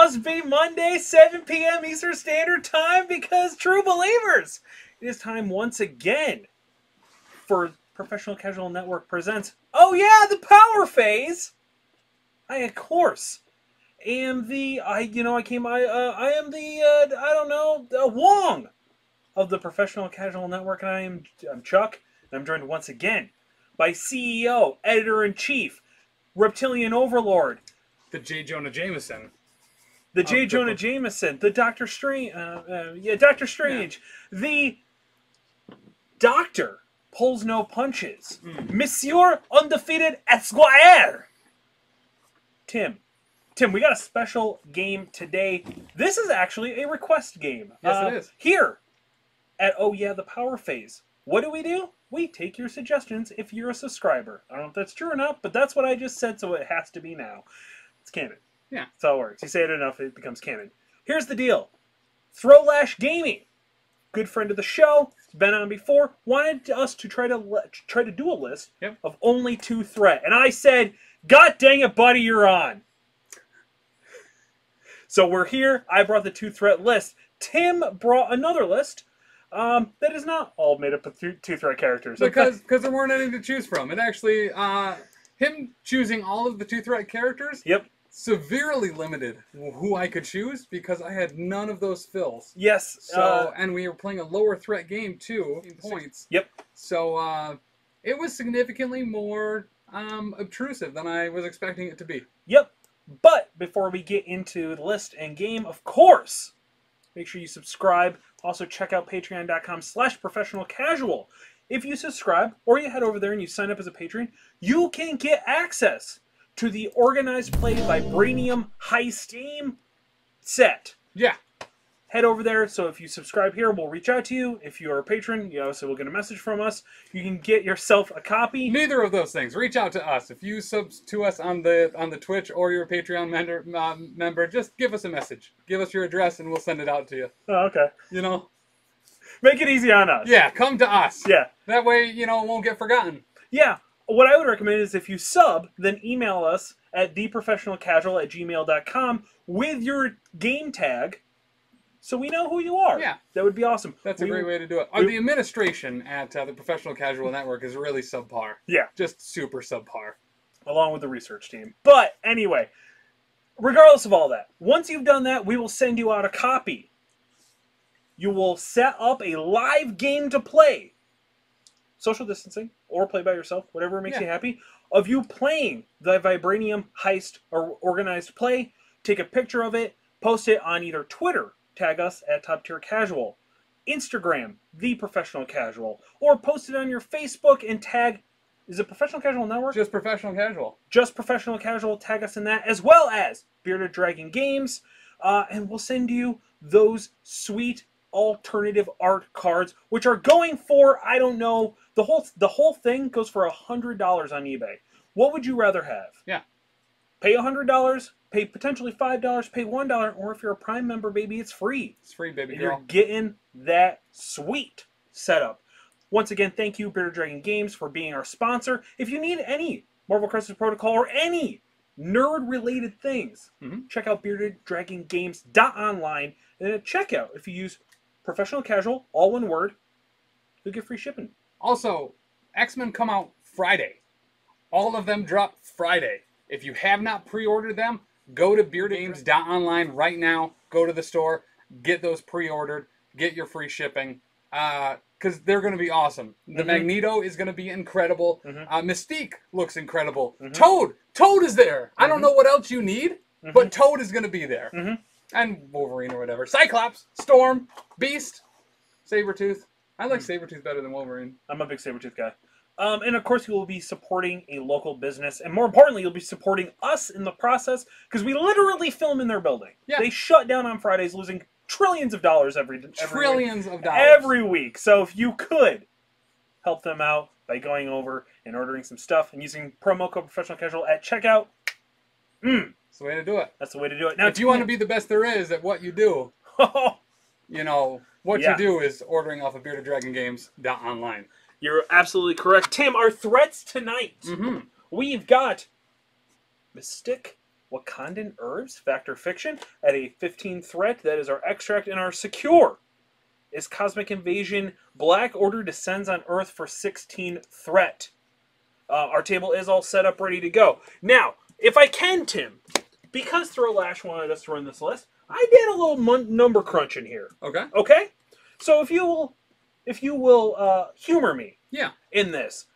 must be Monday, 7 p.m. Eastern Standard Time, because true believers, it is time once again for Professional Casual Network presents, oh yeah, the Power Phase. I, of course, am the, Wong of the Professional Casual Network, and I'm Chuck, and I'm joined once again by CEO, Editor-in-Chief, Reptilian Overlord, the J. Jonah Jameson. The J. Jonah Jameson, the Doctor Strange, Doctor Strange, the Doctor pulls no punches, Monsieur Undefeated Esquire. Tim, we got a special game today. This is actually a request game. Yes, it is. Here at Oh Yeah, the Power Phase. What do? We take your suggestions if you're a subscriber. I don't know if that's true or not, but that's what I just said, so it has to be now. It's canon. Yeah. That's how it works. You say it enough, it becomes canon. Here's the deal. Throwlash Gaming, good friend of the show, been on before, wanted us to try to do a list of only 2 threat. And I said, God dang it, buddy, you're on. So we're here. I brought the 2 threat list. Tim brought another list that is not all made up of 2 threat characters. Because there weren't any to choose from. It actually, him choosing all of the 2 threat characters severely limited who I could choose, because I had none of those fills. Yes. So and we were playing a lower threat game too, in points. Yep. So it was significantly more obtrusive than I was expecting it to be. Yep. But before we get into the list and game, of course, make sure you subscribe. Also, check out patreon.com/professionalcasual. If you subscribe, or you head over there and you sign up as a patron, you can get access to the Organized Play Vibranium Heist game set. Yeah. Head over there. So if you subscribe here, we'll reach out to you. If you're a patron, so we'll get a message from us. You can get yourself a copy. Neither of those things. Reach out to us. If you sub to us on the Twitch or your Patreon member, just give us a message. Give us your address and we'll send it out to you. Oh, okay. Make it easy on us. Yeah, come to us. Yeah. That way, it won't get forgotten. Yeah. What I would recommend is if you sub, then email us at theprofessionalcasual@gmail.com with your game tag, so we know who you are. Yeah. That would be awesome. That's a great way to do it. The administration at the Professional Casual Network is really subpar. Yeah. Just super subpar. Along with the research team. But anyway, regardless of all that, once you've done that, we will send you out a copy. You will set up a live game to play. Social distancing, or play by yourself, whatever makes you happy, of you playing the Vibranium Heist or Organized Play. Take a picture of it, post it on either Twitter, tag us at Top Tier Casual, Instagram, The Professional Casual, or post it on your Facebook and tag, is it Professional Casual Network? Just Professional Casual. Just Professional Casual, tag us in that, as well as Bearded Dragon Games, and we'll send you those sweet alternative art cards, which are going for, I don't know, the whole thing goes for $100 on eBay. What would you rather have? Yeah. Pay $100, pay potentially $5, pay $1, or if you're a Prime member, baby, it's free. It's free, baby girl. You're getting that sweet setup. Once again, thank you, Bearded Dragon Games, for being our sponsor. If you need any Marvel Crisis Protocol or any nerd-related things, check out beardeddragongames.online, and at checkout, if you use Professional Casual, all one word, you'll get free shipping. Also, X-Men come out Friday. All of them drop Friday. If you have not pre-ordered them, go to beardedgames.online right now. Go to the store, get those pre-ordered, get your free shipping, because they're going to be awesome. The Magneto is going to be incredible. Mystique looks incredible. Toad is there. I don't know what else you need, but Toad is going to be there. And Wolverine or whatever. Cyclops, Storm, Beast, Sabretooth. I like Sabretooth better than Wolverine. I'm a big Sabretooth guy. And of course, you will be supporting a local business. And more importantly, you'll be supporting us in the process, because we literally film in their building. Yeah. They shut down on Fridays, losing trillions of dollars every week. Every week. So if you could help them out by going over and ordering some stuff and using promo code Professional Casual at checkout, that's the way to do it. That's the way to do it. Now, if you want to be the best there is at what you do, what you do is ordering off of beardeddragongames.online. You're absolutely correct. Tim, our threats tonight. We've got Mystique Wakandan Herbs, Factor Fiction, at a 15 threat. That is our extract, and our secure is Cosmic Invasion. Black Order descends on Earth for 16 threat. Our table is all set up, ready to go. Now, if I can, Tim, because Throw Lash wanted us to run this list, I did a little number crunch in here. Okay. Okay? So if you will humor me Yeah. in this,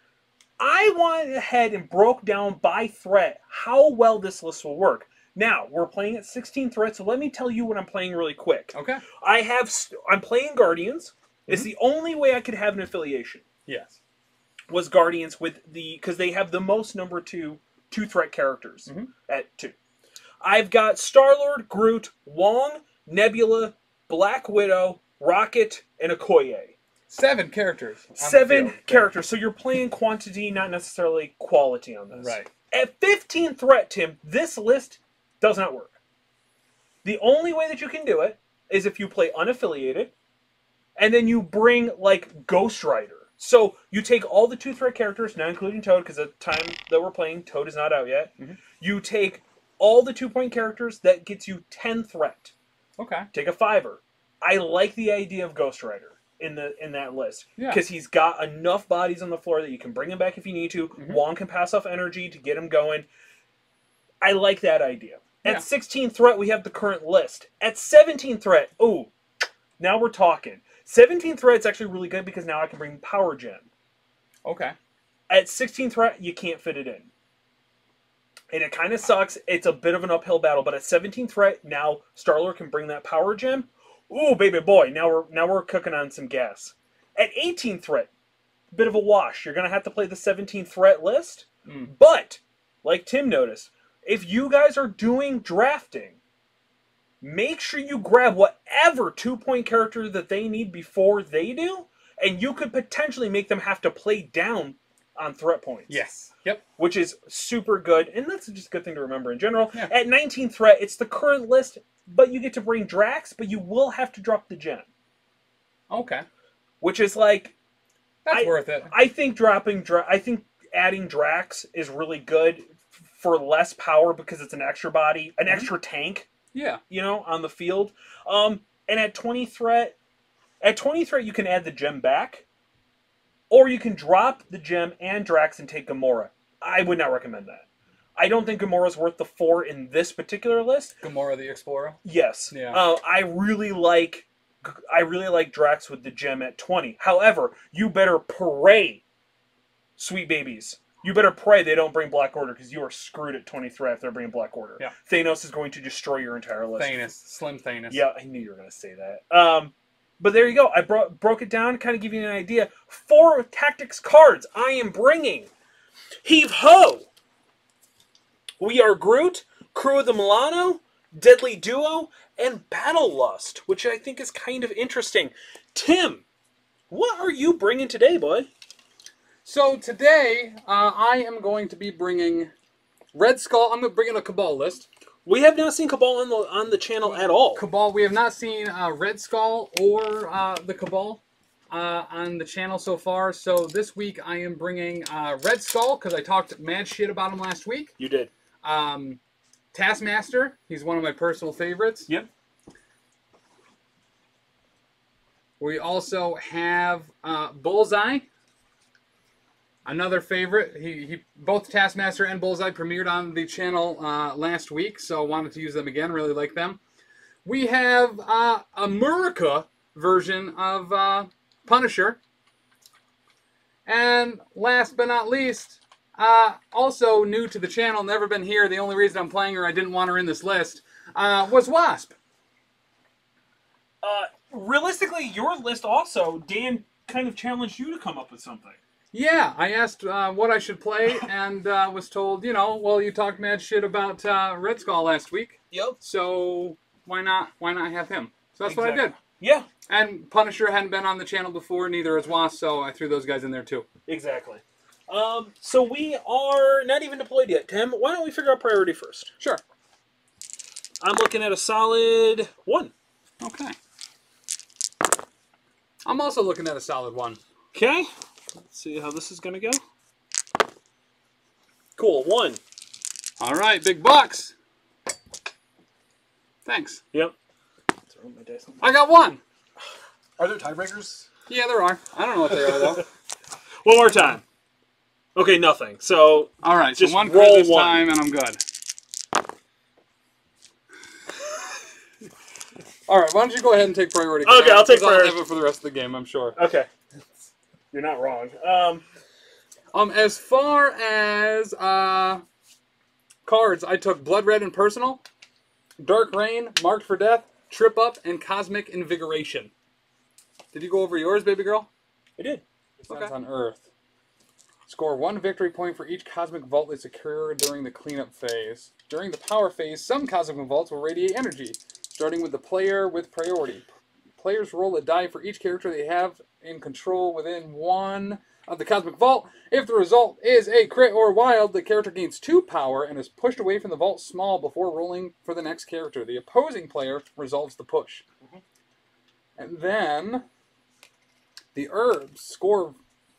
I went ahead and broke down by threat how well this list will work. Now, we're playing at 16 threats, so let me tell you what I'm playing really quick. Okay. I'm playing Guardians. It's the only way I could have an affiliation. Yes. Was Guardians because they have the most number two threat characters at 2. I've got Star-Lord, Groot, Wong, Nebula, Black Widow, Rocket, and Okoye. 7 characters. 7 characters. So you're playing quantity, not necessarily quality on this. Right. At 15 threat, Tim, this list does not work. The only way that you can do it is if you play unaffiliated, and then you bring, like, Ghost Rider. So you take all the 2 threat characters, not including Toad, because at the time that we're playing, Toad is not out yet. You take all the 2-point characters, that gets you 10 threat. Okay. Take a 5er. I like the idea of Ghost Rider in that list. Yeah. Because he's got enough bodies on the floor that you can bring him back if you need to. Wong can pass off energy to get him going. I like that idea. At 16 threat, we have the current list. At 17 threat, ooh, now we're talking. 17 threat is actually really good because now I can bring Power Gem. Okay. At 16 threat, you can't fit it in. And it kind of sucks. It's a bit of an uphill battle, but at 17 threat, now Star-Lord can bring that Power Gem. Ooh, baby boy, now we're cooking on some gas. At 18 threat, bit of a wash. You're going to have to play the 17 threat list. But, like Tim noticed, if you guys are doing drafting, make sure you grab whatever 2-point character that they need before they do, and you could potentially make them have to play down on threat points. Yes. Yep. Which is super good, and that's just a good thing to remember in general. Yeah. At 19 threat, it's the current list, but you get to bring Drax, but you will have to drop the gem. Okay. Which is like... That's worth it. I think adding Drax is really good for less power because it's an extra body, an extra tank. Yeah. You know, on the field. And at 20 threat, you can add the gem back, or you can drop the gem and Drax and take Gamora. I would not recommend that. I don't think Gamora's worth the 4 in this particular list. Gamora the Explorer. Yes. Yeah. I really like Drax with the gem at 20. However, you better pray, sweet babies. You better pray they don't bring Black Order, because you are screwed at 20 threat if they're bringing Black Order. Yeah. Thanos is going to destroy your entire list. Slim Thanos. Yeah, I knew you were going to say that. But there you go. I broke it down, kind of give you an idea. 4 tactics cards I am bringing. Heave Ho! We Are Groot, Crew of the Milano, Deadly Duo, and Battle Lust, which I think is kind of interesting. Tim, what are you bringing today, boy? So today, I am going to be bringing Red Skull. I'm bringing a Cabal list. We have not seen Cabal on the channel at all. Cabal, we have not seen Red Skull or the Cabal on the channel so far. So this week I am bringing Red Skull because I talked mad shit about him last week. You did. Taskmaster, he's one of my personal favorites. Yep. We also have Bullseye. Another favorite. He both Taskmaster and Bullseye premiered on the channel last week, so wanted to use them again. Really like them. We have a Murica version of Punisher. And last but not least, also new to the channel, never been here. The only reason I'm playing her, I didn't want her in this list, was Wasp. Realistically, your list also, Dan kind of challenged you to come up with something. Yeah, I asked what I should play and was told, you know, well, you talked mad shit about Red Skull last week. Yep. So why not have him? So that's what I did. Yeah. And Punisher hadn't been on the channel before, neither has Wasp, so I threw those guys in there too. Exactly. So we are not even deployed yet, Tim. Why don't we figure out priority first? Sure. I'm looking at a solid 1. Okay. I'm also looking at a solid 1. Okay. Let's see how this is going to go. Cool, 1. All right, big bucks. Thanks. Yep. Throw my dice. I got one. Are there tiebreakers? Yeah, there are. I don't know what they are though. One more time. Okay, nothing. So All right, just so one roll crit this one. time, and I'm good. All right, why don't you go ahead and take priority? Okay, I'll take 'cause priority. I'll have it for the rest of the game, I'm sure. Okay. You're not wrong. As far as cards, I took Blood Red and Personal, Dark Rain, Marked for Death, Trip Up, and Cosmic Invigoration. Did you go over yours, baby girl? I did. Defense on Earth. Score 1 victory point for each Cosmic Vault they secure during the cleanup phase. During the power phase, some Cosmic Vaults will radiate energy, starting with the player with priority. Players roll a die for each character they have in control within one of the Cosmic Vault. If the result is a crit or wild, the character gains 2 power and is pushed away from the vault small before rolling for the next character. The opposing player resolves the push. And then the herbs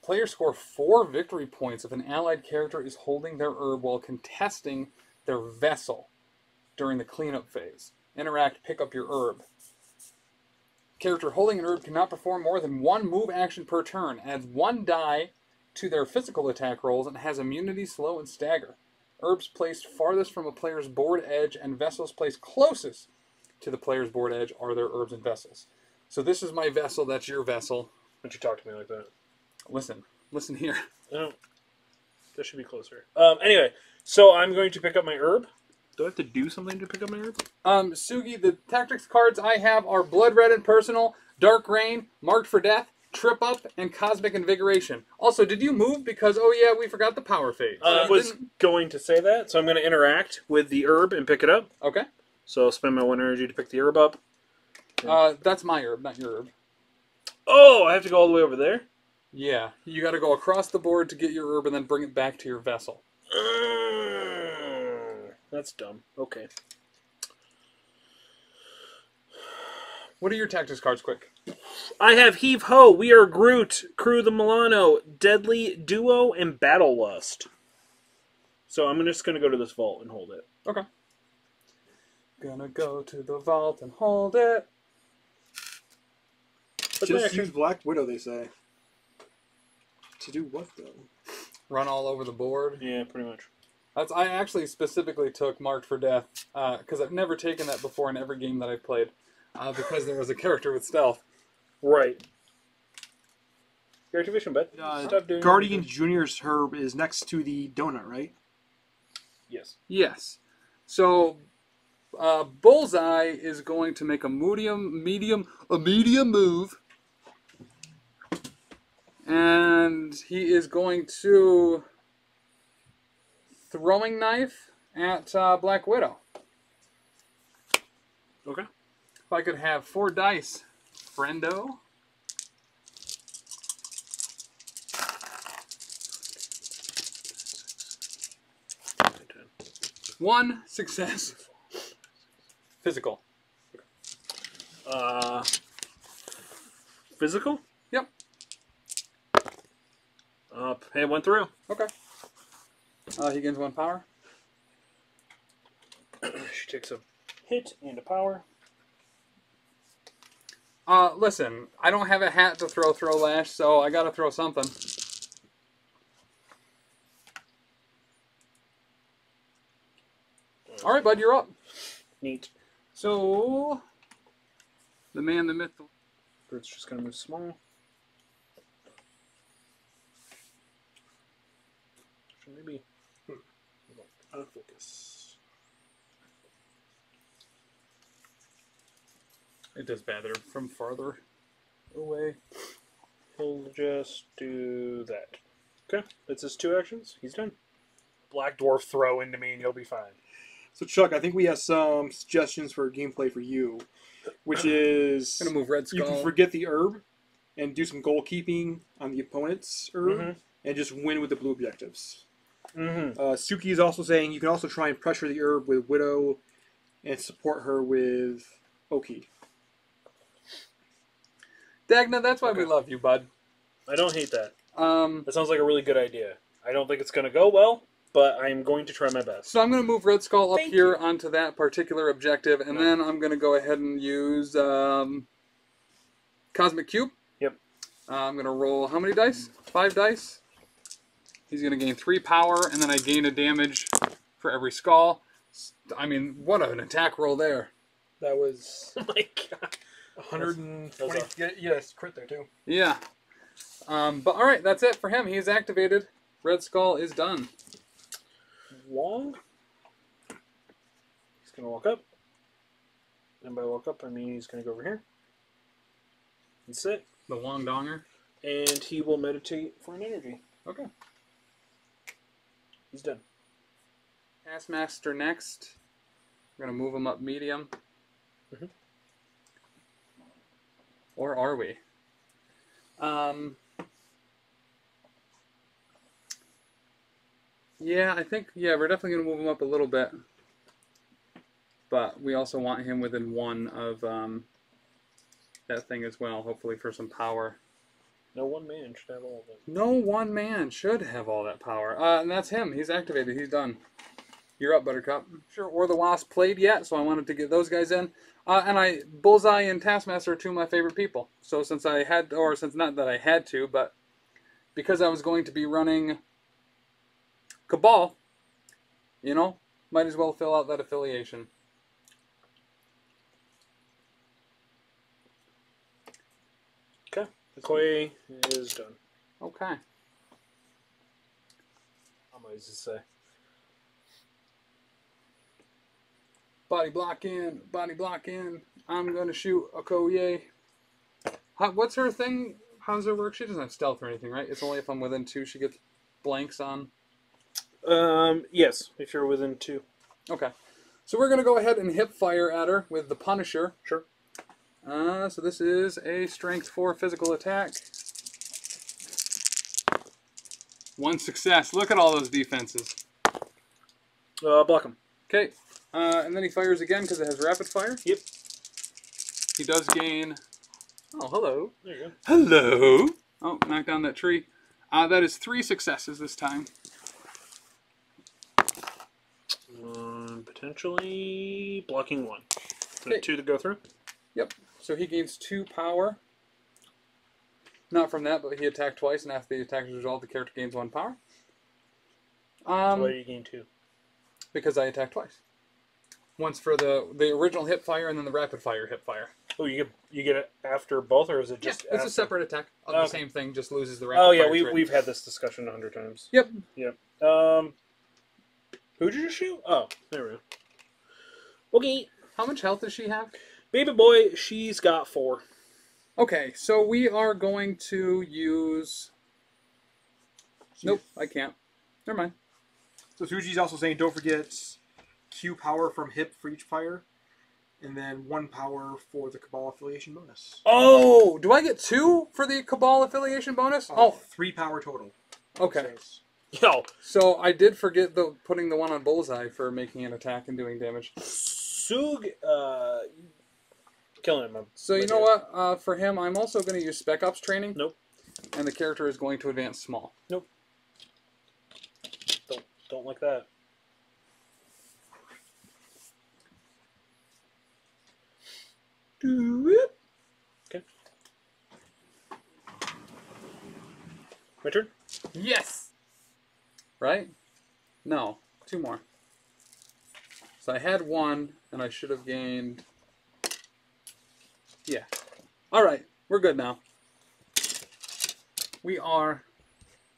players score 4 victory points if an allied character is holding their herb while contesting their vessel during the cleanup phase. Interact, pick up your herb. Character holding an herb cannot perform more than 1 move action per turn, adds 1 die to their physical attack rolls, and has immunity, slow, and stagger. Herbs placed farthest from a player's board edge and vessels placed closest to the player's board edge are their herbs and vessels. So this is my vessel, that's your vessel. Why'd you talk to me like that? Listen here. No. That should be closer. Anyway, so I'm going to pick up my herb. Do I have to do something to pick up my herb? Sugi, the tactics cards I have are Blood Red and Personal, Dark Rain, Marked for Death, Trip Up, and Cosmic Invigoration. Also, did you move? Because, oh yeah, we forgot the power phase. I was going to say that, so I'm going to interact with the herb and pick it up. Okay. So I'll spend my 1 energy to pick the herb up. That's my herb, not your herb. Oh, I have to go all the way over there? Yeah, you got to go across the board to get your herb and then bring it back to your vessel. That's dumb. Okay. What are your tactics cards, quick? I have Heave Ho, We Are Groot, Crew the Milano, Deadly Duo, and Battle Lust. So I'm just going to go to this vault and hold it. Okay. Gonna go to the vault and hold it. Just use Black Widow, they say. To do what, though? Run all over the board. Yeah, pretty much. I actually specifically took Marked for Death because I've never taken that before in every game that I've played because there was a character with stealth. Right. Your activation, bud. Stop doing Guardian Junior's herb is next to the donut, right? Yes. Yes. So Bullseye is going to make a medium move. And he is going to throwing knife at Black Widow. Okay. If I could have 4 dice, friendo. One success. Physical. Physical? Yep. Hey, it went through. Okay. He gains 1 power. She takes a hit and a power. Listen, I don't have a hat to throw lash, so I gotta throw something. All right, bud, you're up. Neat. So, the man, the myth. Bird's just gonna move small. Maybe. Out of focus. It does better from farther away. He'll just do that. Okay, that's his 2 actions. He's done. Black Dwarf throw into me and you'll be fine. So, Chuck, I think we have some suggestions for gameplay for you, which is I'm gonna move Red you Skull. can forget the herb and do some goalkeeping on the opponent's herb and just win with the blue objectives. Suki is also saying you can also try and pressure the herb with Widow and support her with Oki. Dagna, that's why we love you, bud. I don't hate that. Um, That sounds like a really good idea. I don't think it's going to go well, but I'm going to try my best. So I'm going to move Red Skull up Thank here you. onto that particular objective, and then I'm going to go ahead and use Cosmic Cube. Yep. I'm going to roll how many dice? 5 dice. He's going to gain 3 power, and then I gain a damage for every skull. I mean, what an attack roll there. That was Oh my god. 120. Yes, crit there too. Yeah. But all right, that's it for him. He's activated. Red Skull is done. Wong. He's going to walk up. And by walk up, I mean he's going to go over here. And sit. The Wong Donger. And he will meditate for an energy. Okay. He's done. Taskmaster next. We're going to move him up medium. Mhm. Or are we? Yeah, I think, we're definitely going to move him up a little bit. But we also want him within 1 of that thing as well, hopefully for some power. No one man should have all of it. No one man should have all that power. And that's him. He's activated. He's done. You're up, Buttercup. Sure, Or the Wasp played yet, so I wanted to get those guys in. And Bullseye and Taskmaster are 2 of my favorite people. So since I had, or since not that I had to, but because I was going to be running Cabal, you know, might as well fill out that affiliation. Okay. The Koi is done. Okay. I'm always to say. Body block in, body block in. I'm going to shoot a Koye. What's her thing? How does it work? She doesn't have stealth or anything, right? It's only if I'm within 2 she gets blanks on. Yes, if you're within 2. Okay. So we're going to go ahead and hip fire at her with the Punisher. Sure. So this is a strength 4 physical attack. 1 success. Look at all those defenses. Block him. Okay. And then he fires again because it has rapid fire. Yep. He does gain... Oh, hello. There you go. Hello. Oh, knocked down that tree. That is 3 successes this time. Potentially blocking 1. So Okay. 2 to go through. Yep. So he gains 2 power. Not from that, but he attacked twice, and after the attack is resolved, the character gains 1 power. Why do you gain 2? Because I attacked twice. Once for the original hip fire, and then the rapid fire hip fire. Oh, you get it after both, or is it just? It's after? a separate attack of Okay. the same thing, just loses the rapid Oh yeah, fire trait. we've had this discussion 100 times. Yep. Yep. Who'd you just shoot? Oh, there we go. Okay, How much health does she have? baby boy, she's got 4. Okay, so we are going to use... Nope, I can't. Never mind. So Suji's also saying don't forget Q power from hip for each fire, and then 1 power for the Cabal affiliation bonus. Oh, do I get 2 for the Cabal affiliation bonus? Oh, 3 power total. okay. Yo, So I did forget putting the one on Bullseye for making an attack and doing damage. Sug, killing him. So you know what? For him, I'm also going to use Spec Ops training. Nope. And the character is going to advance small. Nope. Don't like that. Do it. Okay. My turn. Yes. Right? No. 2 more. So I had 1, and I should have gained... Yeah. All right. We're good now. We are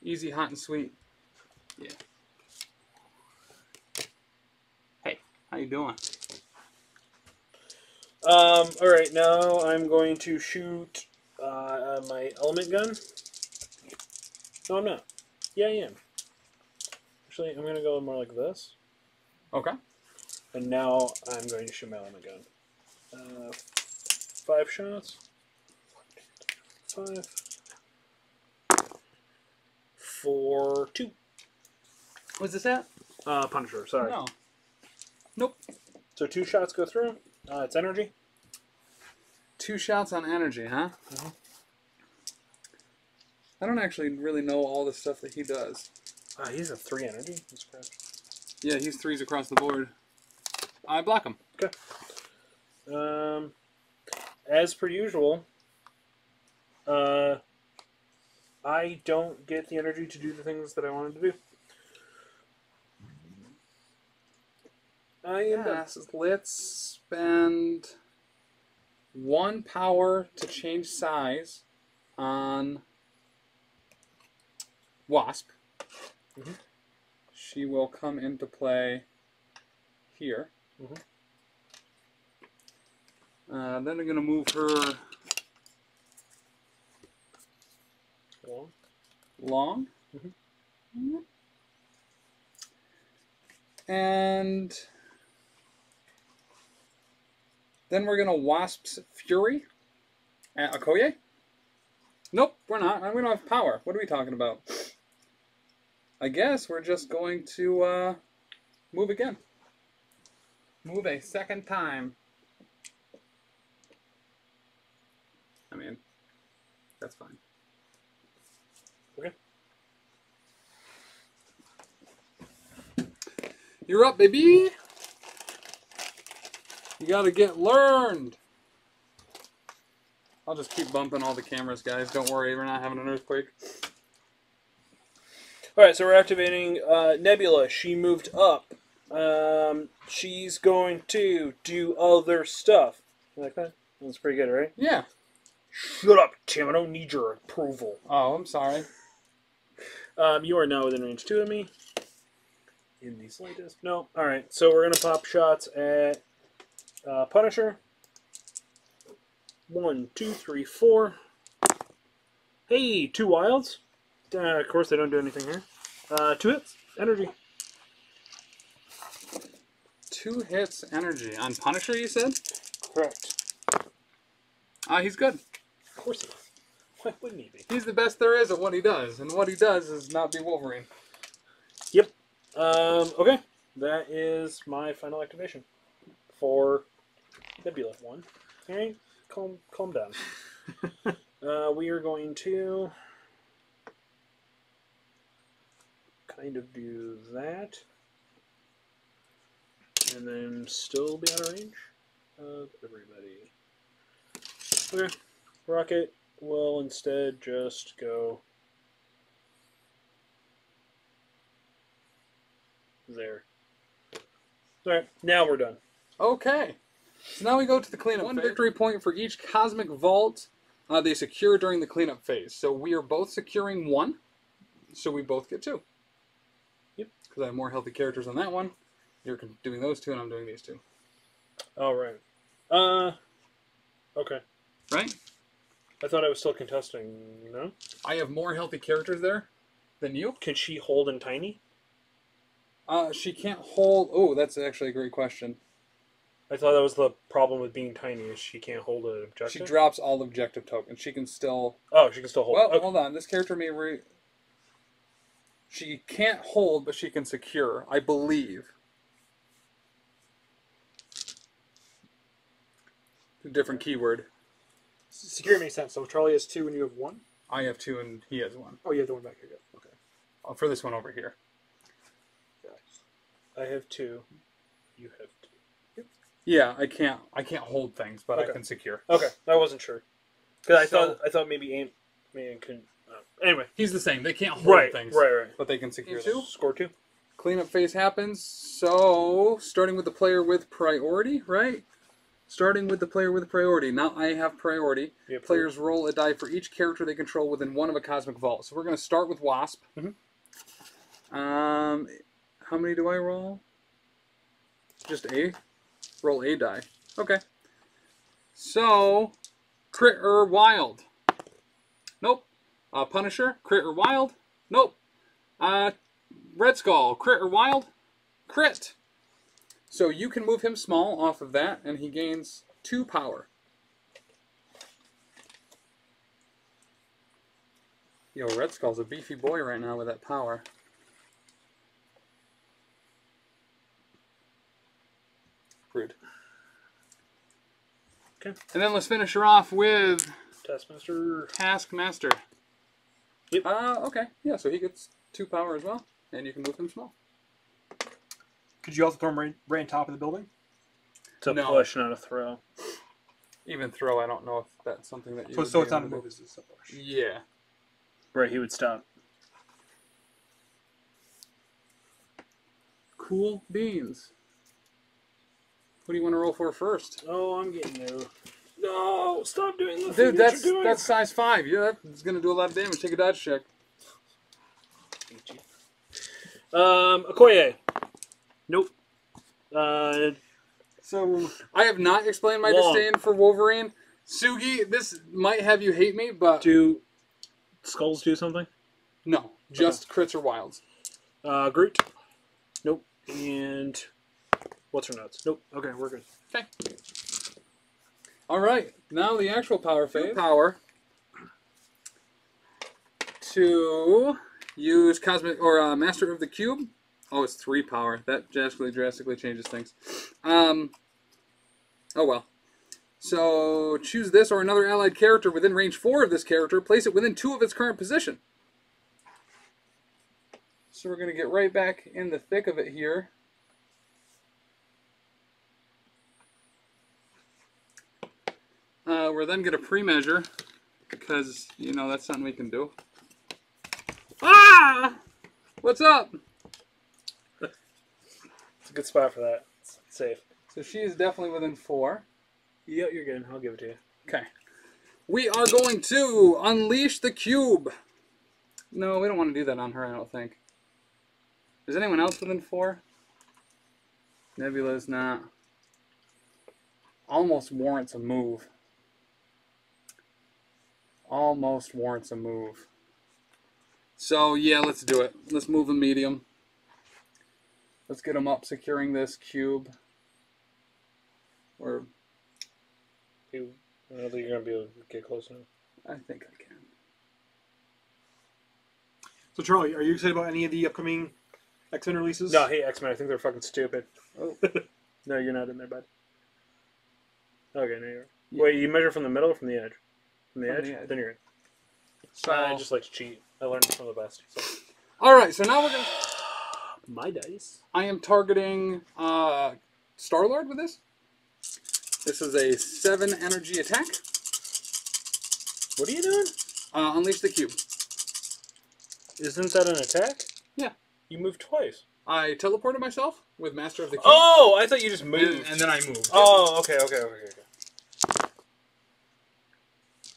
easy, hot, and sweet. Yeah. Hey, how you doing? All right, now I'm going to shoot my element gun. No, I'm not. Yeah, I am. Actually, I'm going to go more like this. Okay. And now I'm going to shoot my element gun. 5 shots. 5. For 2. What's this at? Punisher, sorry. No. Nope. So 2 shots go through. It's energy. 2 shots on energy, huh? I don't actually really know all the stuff that he does. He's a 3 energy. That's crap. Yeah, he's 3s across the board. I block him. Okay. As per usual, I don't get the energy to do the things that I wanted to do. I am done. Yes, let's spend 1 power to change size on Wasp. Mhm. She will come into play here. Mhm. Then I'm going to move her long. Mhm. And then we're going to Wasp's Fury at Okoye. Nope, we're not. We don't have power. What are we talking about? I guess we're just going to move again. Move a second time. I mean, that's fine. Okay. You're up, baby. You gotta get learned. I'll just keep bumping all the cameras, guys. Don't worry, we're not having an earthquake. Alright, so we're activating Nebula. She moved up. She's going to do other stuff. You like that? That's pretty good, right? Yeah. Shut up, Tim. I don't need your approval. Oh, I'm sorry. You are now within range 2 of me. In the slightest. No. Alright, so we're going to pop shots at Punisher. 1, 2, 3, 4. Hey, 2 wilds. Of course, they don't do anything here. 2 hits. Energy. 2 hits energy. On Punisher, you said? Correct. He's good. Of course he is. Why wouldn't he be? He's the best there is at what he does, and what he does is not be Wolverine. Yep. Okay. That is my final activation for Nebula 1. Alright, calm down. We are going to kind of do that. And then still be out of range of everybody. Okay. Rocket will instead just go there. Alright, now we're done. Okay. So now we go to the cleanup phase. 1 victory point for each Cosmic Vault they secure during the cleanup phase. So we are both securing 1. So we both get 2. Yep. Because I have more healthy characters on that one. You're doing those 2, and I'm doing these 2. Alright. Okay. Right? I thought I was still contesting, no? I have more healthy characters there than you. Can she hold in tiny? She can't hold... Oh, that's actually a great question. I thought that was the problem with being tiny, is she can't hold an objective. She drops all objective tokens. She can still... Oh, she can still hold. Well, Okay. hold on. This character may... She can't hold, but she can secure, I believe. A different keyword. Secure makes sense. So Charlie has 2 and you have 1? I have 2 and he has 1. Oh, you have the one back here. Good. Okay. For this one over here. I have 2. You have 2. Yeah, I can't hold things, but Okay. I can secure. Okay, I wasn't sure. Because So- I thought maybe man couldn't. Anyway, He's the same. They can't hold right, things, right. but they can secure them. Score 2. Cleanup phase happens. So, starting with the player with priority, right? Starting with the player with priority. Now I have priority. Yeah, Players roll a die for each character they control within 1 of a Cosmic Vault. So we're going to start with Wasp. Mhm. How many do I roll? Just A? Roll a die. Okay. So, crit or wild? Nope. Punisher, crit or wild? Nope. Red Skull, crit or wild? Crit. So you can move him small off of that, and he gains 2 power. Yo, Red Skull's a beefy boy right now with that power. Rude. Okay. And then let's finish her off with Taskmaster. Taskmaster. Yep. Okay. Yeah, so he gets 2 power as well. and you can move him small. Could you also throw him right on top of the building? It's a No. push, not a throw. Even throw, I don't know if that's something that you. So, would so be it's not a able to move, do. it's a push. Yeah. Right, he would stop. Cool beans. What do you want to roll for first? Oh, I'm getting new. No, stop doing the Dude, that's size 5. Yeah, that's gonna do a lot of damage. Take a dodge check. Okoye. Nope. So I have not explained my Long. disdain for Wolverine. Sugi, this might have you hate me, but Do skulls do something? no, just crits or wilds. Groot. Nope. And what's her nuts? Nope. Okay, we're good. Okay. All right, now the actual power phase. Power to use cosmic or Master of the Cube. Oh, it's 3 power. That drastically changes things. Oh well. So choose this or another allied character within range 4 of this character. Place it within 2 of its current position. So we're going to get right back in the thick of it here. We're then going to pre-measure because, you know, that's something we can do. Ah! What's up? It's a good spot for that. It's safe. So she is definitely within 4. Yeah, you're good. I'll give it to you. Okay. We are going to unleash the cube. No, we don't want to do that on her, I don't think. Is anyone else within 4? Nebula's not. Almost warrants a move. Almost warrants a move. So, yeah, let's do it. Let's move a medium. Let's get him up securing this cube. Or, I don't think you're going to be able to get close enough. I think I can. So Charlie, are you excited about any of the upcoming X-Men releases? No, hey, X-Men, I think they're fucking stupid. Oh. No, you're not in there, bud. Okay, now you're. Yeah. Wait, you measure from the middle or from the edge? From the From edge? the edge. Then you're in. So, I just like to cheat. I learned it from the best. So. all right, so now we're going to... My dice. I am targeting Star-Lord with this. This is a 7 energy attack. What are you doing? Unleash the cube. Isn't that an attack? Yeah. You moved twice. I teleported myself with Master of the Cube. Oh, I thought you just moved. And then I moved. Oh, okay.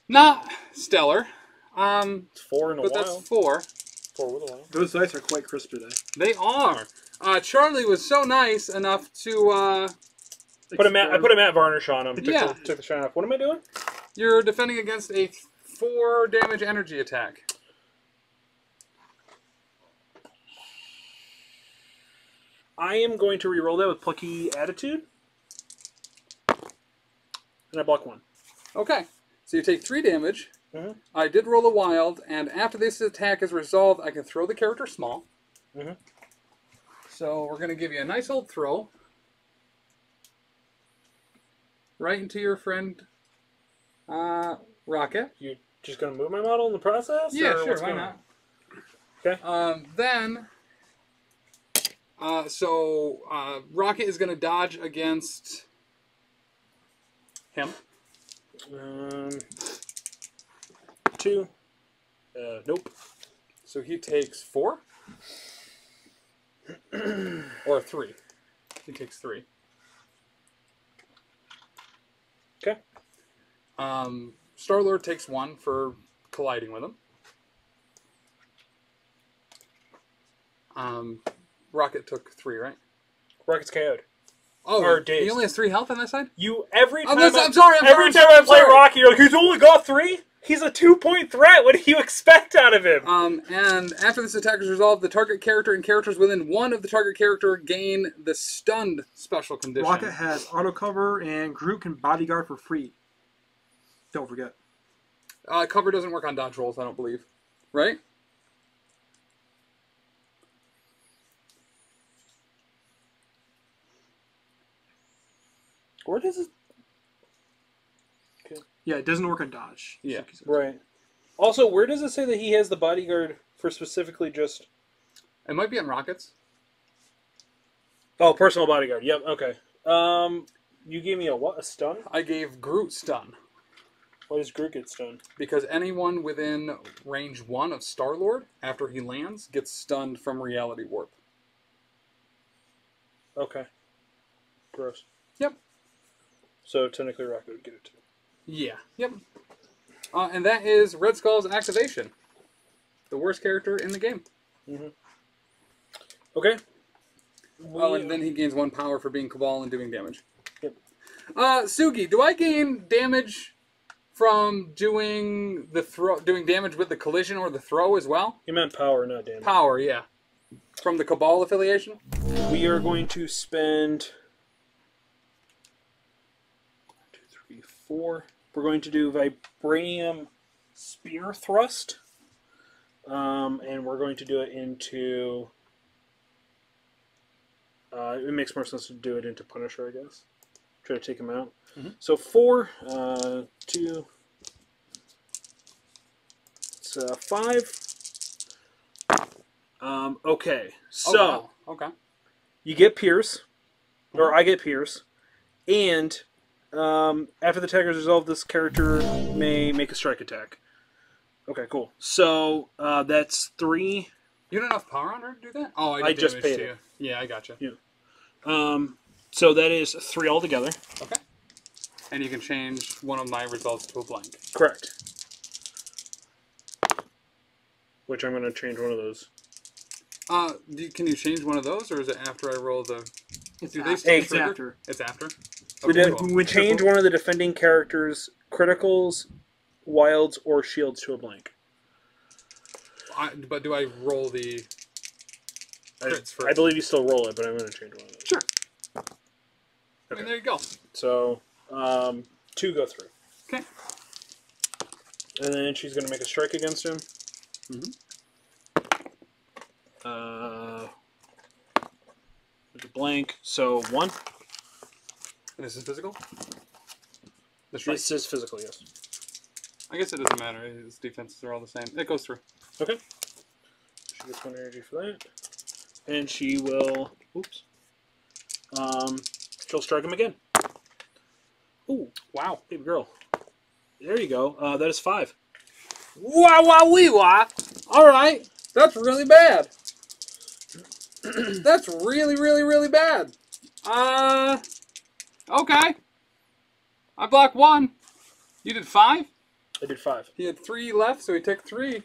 Not stellar. It's 4 in a But while. that's 4. 4 with a while. Those dice are quite crisp today. They are. Charlie was so nice enough to... I put a matte varnish on him. Yeah. Took the shine off. What am I doing? You're defending against a 4 damage energy attack. I am going to re-roll that with Plucky Attitude. And I block 1. Okay. So you take 3 damage. Mhm. I did roll a wild, and after this attack is resolved, I can throw the character small. Mhm. So we're going to give you a nice old throw. Right into your friend, Rocket. You just going to move my model in the process? Yeah, or sure, what's why going not? on? Okay. Rocket is going to dodge against him. 2. Nope. So he takes 4. Or 3. He takes 3. Okay. Star-Lord takes 1 for colliding with him. Rocket took 3, right? Rocket's KO'd. Oh, Or he dazed. only has 3 health on that side? Every time I'm sorry, every time I play Rocky, you're like, he's only got 3? He's a 2-point threat. What do you expect out of him? And after this attack is resolved, the target character and characters within 1 of the target character gain the stunned special condition. Rocket has auto cover, and Groot can bodyguard for free. Don't forget. Cover doesn't work on dodge rolls, I don't believe. Right? Where does it? Yeah, it doesn't work on dodge. Yeah. Right. Also, where does it say that he has the bodyguard for specifically just It might be on rockets. Oh, personal bodyguard. Yep. Okay. You gave me a what? A stun? I gave Groot stun. Why does Groot get stunned? Because anyone within range 1 of Star-Lord, after he lands, gets stunned from Reality Warp. Okay. Gross. Yep. So technically Rocket would get it too. Yeah. Yep. And that is Red Skull's activation. The worst character in the game. Mm-hmm. Okay. Oh, and then he gains 1 power for being Cabal and doing damage. Yep. Sugi, do I gain damage from doing damage with the collision or the throw as well? You meant power, not damage. Power, yeah. From the Cabal affiliation? We are going to spend 1, 2, 3, 4. We're going to do Vibranium Spear Thrust. And we're going to do it into... it makes more sense to do it into Punisher, I guess. Try to take him out. Mm-hmm. So 4, 2, it's 5. Okay, so Oh, wow. Okay. you get Pierce, or I get Pierce, and after the attack is resolved, this character may make a strike attack. Okay, cool. So that's 3. You don't have enough power on her to do that? Oh, I did just damage paid to it. you. Yeah, I gotcha. Yeah. So that is 3 altogether. Okay. And you can change one of my results to a blank. Correct. Which I'm going to change one of those. Can you change one of those, or is it after I roll the... It's after. It's after? Okay, cool. We change one of the defending characters' criticals, wilds, or shields to a blank. But do I roll the crits first? I believe you still roll it, but I'm going to change one of those. Sure. Okay. I mean, there you go. So, 2 go through. Okay. And then she's going to make a strike against him. Mm-hmm. With a blank. So 1. And this is physical? The strike. This is physical, yes. I guess it doesn't matter. His defenses are all the same. It goes through. Okay. She gets 1 energy for that. And she will... Oops. She'll strike him again. Ooh, wow, baby girl. There you go. That is 5. Wah wah wee wah. All right, that's really bad. That's really, really, really bad. Okay. I blocked 1. You did 5. I did 5. He had 3 left, so he took 3.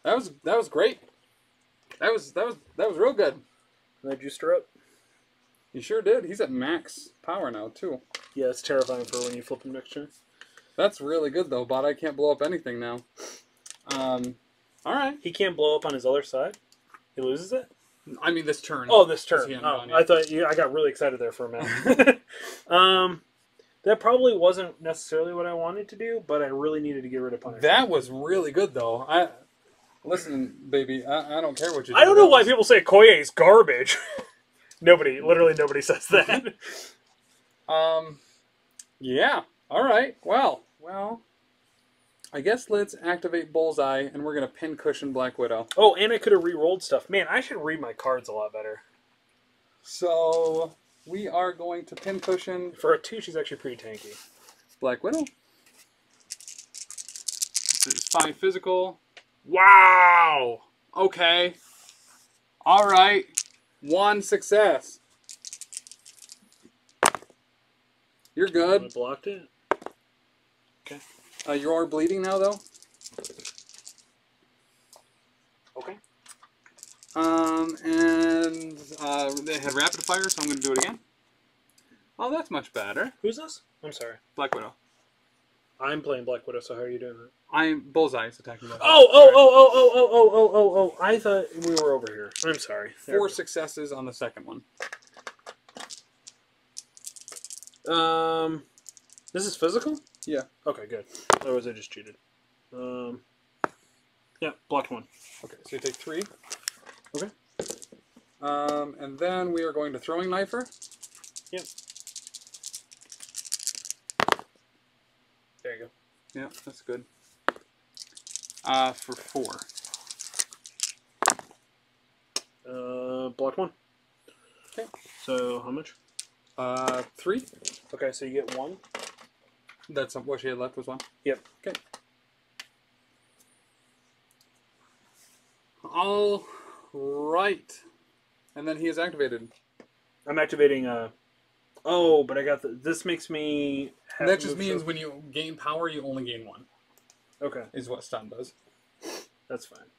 That was great. That was real good. And I juiced her up. You sure did. He's at max power now too. Yeah, it's terrifying for when you flip him next turn. That's really good though. But I can't blow up anything now. All right. He can't blow up on his other side. He loses it. I mean this turn. Oh, this turn. He hasn't Oh, gone yet. I thought I got really excited there for a minute. That probably wasn't necessarily what I wanted to do, but I really needed to get rid of Punisher. That was really good though. Listen, baby. I don't care what you do. I don't know why people say Koye is garbage. Literally nobody says that. Yeah. All right. Well. I guess let's activate Bullseye, and we're gonna pin cushion Black Widow. Oh, and I could have re-rolled stuff. Man, I should read my cards a lot better. So we are going to pin cushion For a 2, she's actually pretty tanky. Black Widow. This is 5 physical. Wow. Okay. All right. 1 success. You're I good. blocked it. You are bleeding now, though. Okay. And they had rapid fire, so I'm going to do it again. Oh, that's much better. Who's this? I'm sorry. Black Widow. I'm playing Black Widow, so how are you doing that? Bullseye is attacking Black Widow. Oh, I thought we were over here. I'm sorry. There 4 we go. successes on the second one. This is physical? Yeah. Okay, good. Otherwise I just cheated. Yeah, blocked 1. Okay, so you take 3. Okay. And then we are going to throwing knife her. Yep. There you go. Yeah, that's good. For 4. blocked 1. Okay. So how much? 3. Okay, so you get 1. That's what she had left was 1. Yep. Okay. All right. And then he is activated. I'm activating. Oh, but I got this makes me. Have That to just move means so- when you gain power, you only gain 1. Okay, Is what stun does. that's fine.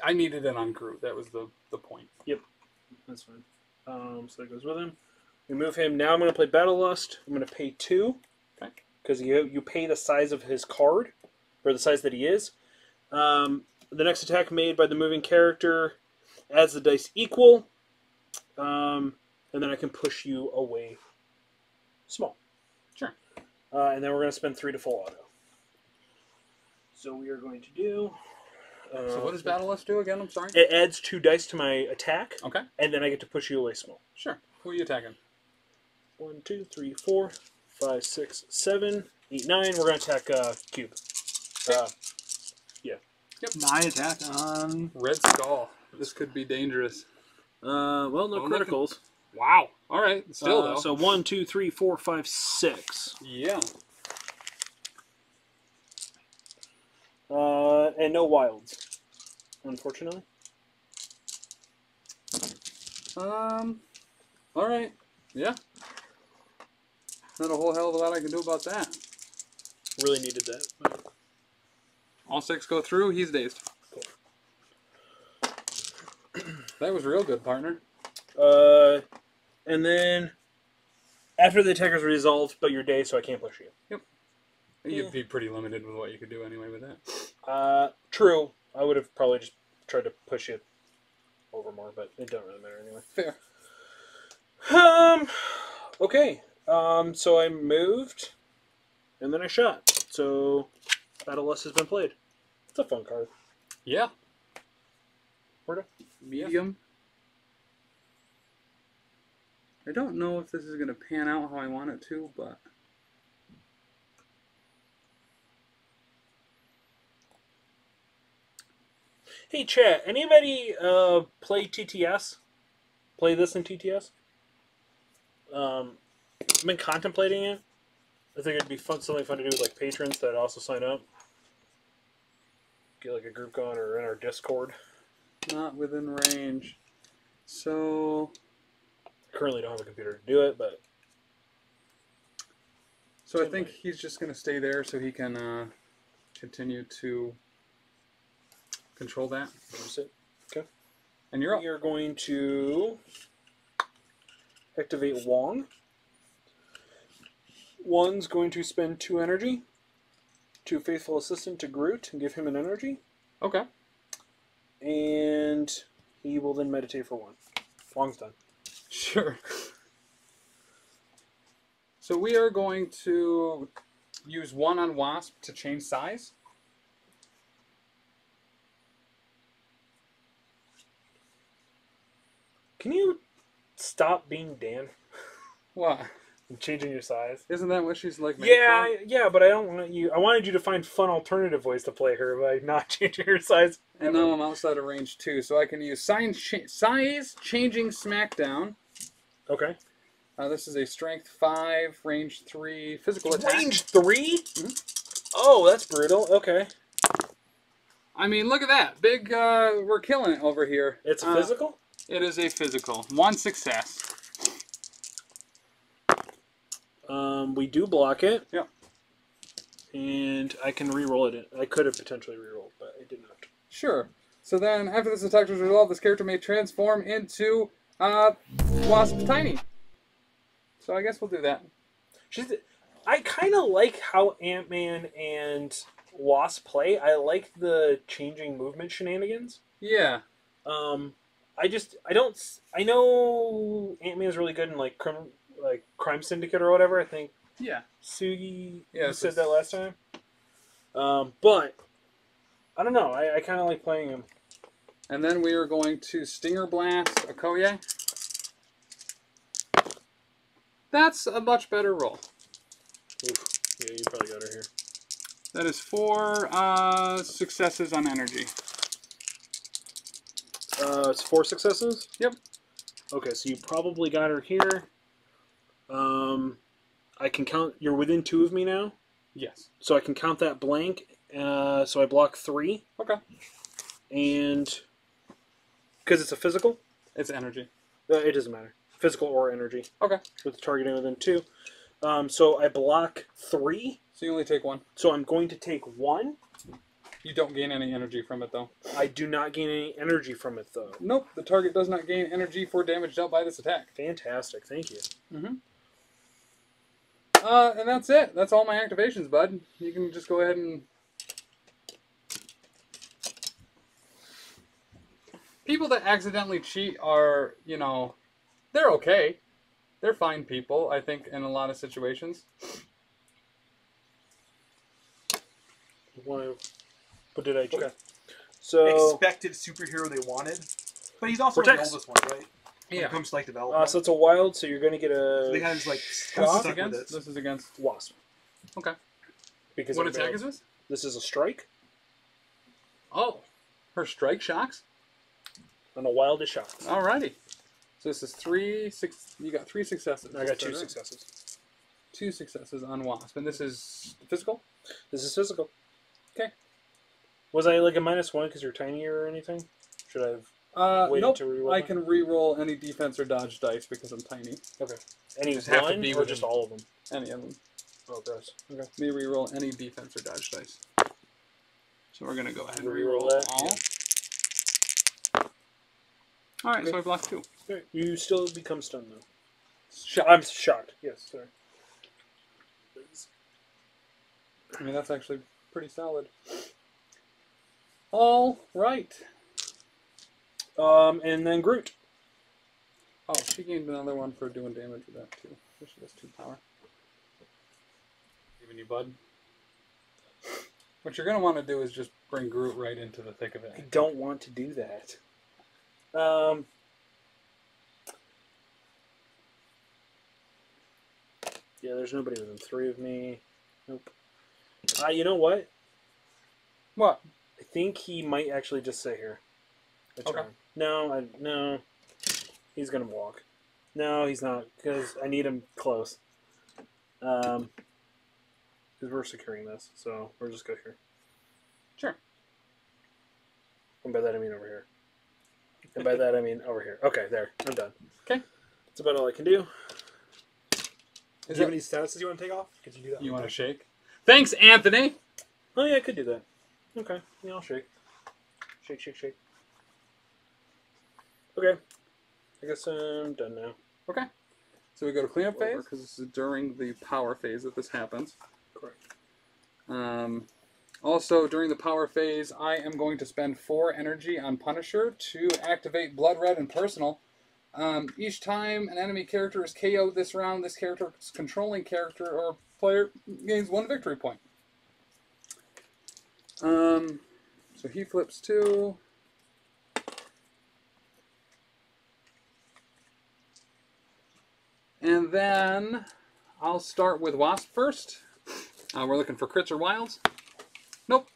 I needed it on Groot. That was the point. That's fine. So that goes with him. We move him. Now I'm going to play Battle Lust. I'm going to pay 2. Okay. Because you pay the size of his card, or the size that he is. The next attack made by the moving character adds the dice equal. And then I can push you away small. Sure. And then we're going to spend 3 to full auto. So we are going to do... So what does Battle Lust do again? I'm sorry. It adds 2 dice to my attack, Okay. and then I get to push you away small. Sure. Who are you attacking? 1, 2, 3, 4, 5, 6, 7, 8, 9. We're going to attack Cube. My attack on. Red Skull. This could be dangerous. Well, no Oh, criticals. Wow. All right. Still though. So 1, 2, 3, 4, 5, 6. Yeah. And no wilds, unfortunately. All right. Yeah. Not a whole hell of a lot I can do about that. Really needed that. All 6 go through. He's dazed. That was real good, partner. And then after the attack is resolved, but your day, so I can't push you. You'd be pretty limited with what you could do anyway with that. True. I would have probably just tried to push it over more, but it doesn't really matter anyway. Fair. Okay. So I moved, and then I shot. So Battle Lust has been played. It's a fun card. Yeah. Where Medium. I don't know if this is going to pan out how I want it to, but... Hey, chat. Anybody play TTS? Play this in TTS? I've been contemplating it. I think it'd be fun, something fun to do with like patrons that also sign up. Get like a group going or in our Discord. Not within range. So... Currently don't have a computer to do it, but... So I think he's just going to stay there so he can continue to control that. That's it. Okay. And you're up. We are going to activate Wong. One's going to spend 2 energy to Faithful Assistant to Groot and give him an energy. Okay. And he will then meditate for 1. Wong's done. Sure. So we are going to use 1 on Wasp to change size. Can you stop being Dan What? and changing your size? Isn't that what she's like? Made Yeah, for? yeah, but I don't want you. I wanted you to find fun alternative ways to play her by not changing her size. And now I'm outside of range 2, so I can use size changing Smackdown. Okay. This is a strength 5, range 3, physical attack. Range 3? Mhm. Oh, that's brutal. Okay. I mean, look at that. Big, we're killing it over here. It's a physical? It is a physical. 1 success. We do block it. Yep. And I can re-roll it. I could have potentially re-rolled, but I did not. Sure. So then, after this attack is resolved, this character may transform into Wasp Tiny. So I guess we'll do that. I kind of like how Ant-Man and Wasp play. I like the changing movement shenanigans. Yeah. I know Ant-Man is really good in like Crime Syndicate or whatever. I think Yeah. Sugi Yeah, said that last time. But I don't know. I kind of like playing him. And then we are going to Stinger Blast Okoye. That's a much better roll. Oof. Yeah, you probably got her here. That is 4 successes on energy. It's 4 successes? Yep. Okay, so you probably got her here. I can count... You're within 2 of me now? Yes. So I can count that blank. So I block 3. Okay. And... Because it's a physical? It's energy. It doesn't matter. Physical or energy. Okay. With targeting within 2. So I block 3. So you only take 1. So I'm going to take 1. You don't gain any energy from it, though. I do not gain any energy from it, though. Nope. The target does not gain energy for damage dealt by this attack. Fantastic. Thank you. Mm-hmm. And that's it. That's all my activations, bud. You can just go ahead and... People that accidentally cheat are, you know, they're okay. They're fine people, I think, in a lot of situations. What did I cheat? Okay. So, Expected superhero they wanted. But he's also Vortex. the oldest one, right? When Yeah. it comes to like development. so it's a wild, so you're going to get a So they kind of just like What's stuck this with against? it. This is against... wasp. Okay. Because What I'm attack bad. is this? This is a strike, Oh. Her strike shocks? and a wild is shot. Alrighty. So this is 3, 6... You got 3 successes. I got 2 Right? successes. 2 successes on Wasp. And this is physical? This is physical. Okay. Was I like a -1 because you're tinier or anything? Should I have waited Nope. to reroll? I them? can re-roll any defense or dodge dice because I'm tiny. Okay. Any Just have to one be or within- just all of them? Any of them. Oh, gross. Okay. Let me re-roll any defense or dodge dice. So we're going to go ahead and Re-roll re-roll that, all. Alright, so I blocked 2. Okay. You still become stunned though. Shot. I'm shocked. Yes, sorry. I mean, that's actually pretty solid. All right. And then Groot. Oh, she gained another one for doing damage with that, too. So she does 2 power. Giving you, bud. What you're going to want to do is just bring Groot right into the thick of I it. don't want to do that. Yeah, there's nobody within 3 of me. Nope. You know what? What? I think he might actually just sit here. A Okay. turn. No. He's gonna walk. No, he's not, because I need him close. Because we're securing this, so we'll just go here. Sure. And by that I mean over here. And by that I mean over here. Okay, there. I'm done. Okay. That's about all I can do. Do you have any statuses you want to take off? Could you do that? You want to shake? Thanks, Anthony! Oh yeah, I could do that. Okay. Yeah, I'll shake. Shake, shake, shake. Okay. I guess I'm done now. Okay. So we go to cleanup Over. phase, because this is during the power phase that this happens. Correct. Also, during the power phase, I am going to spend 4 energy on Punisher to activate Blood Red and Personal. Each time an enemy character is KO'd this round, this character's controlling character or player gains 1 victory point. So he flips 2. And then I'll start with Wasp first. We're looking for crits or wilds. Nope.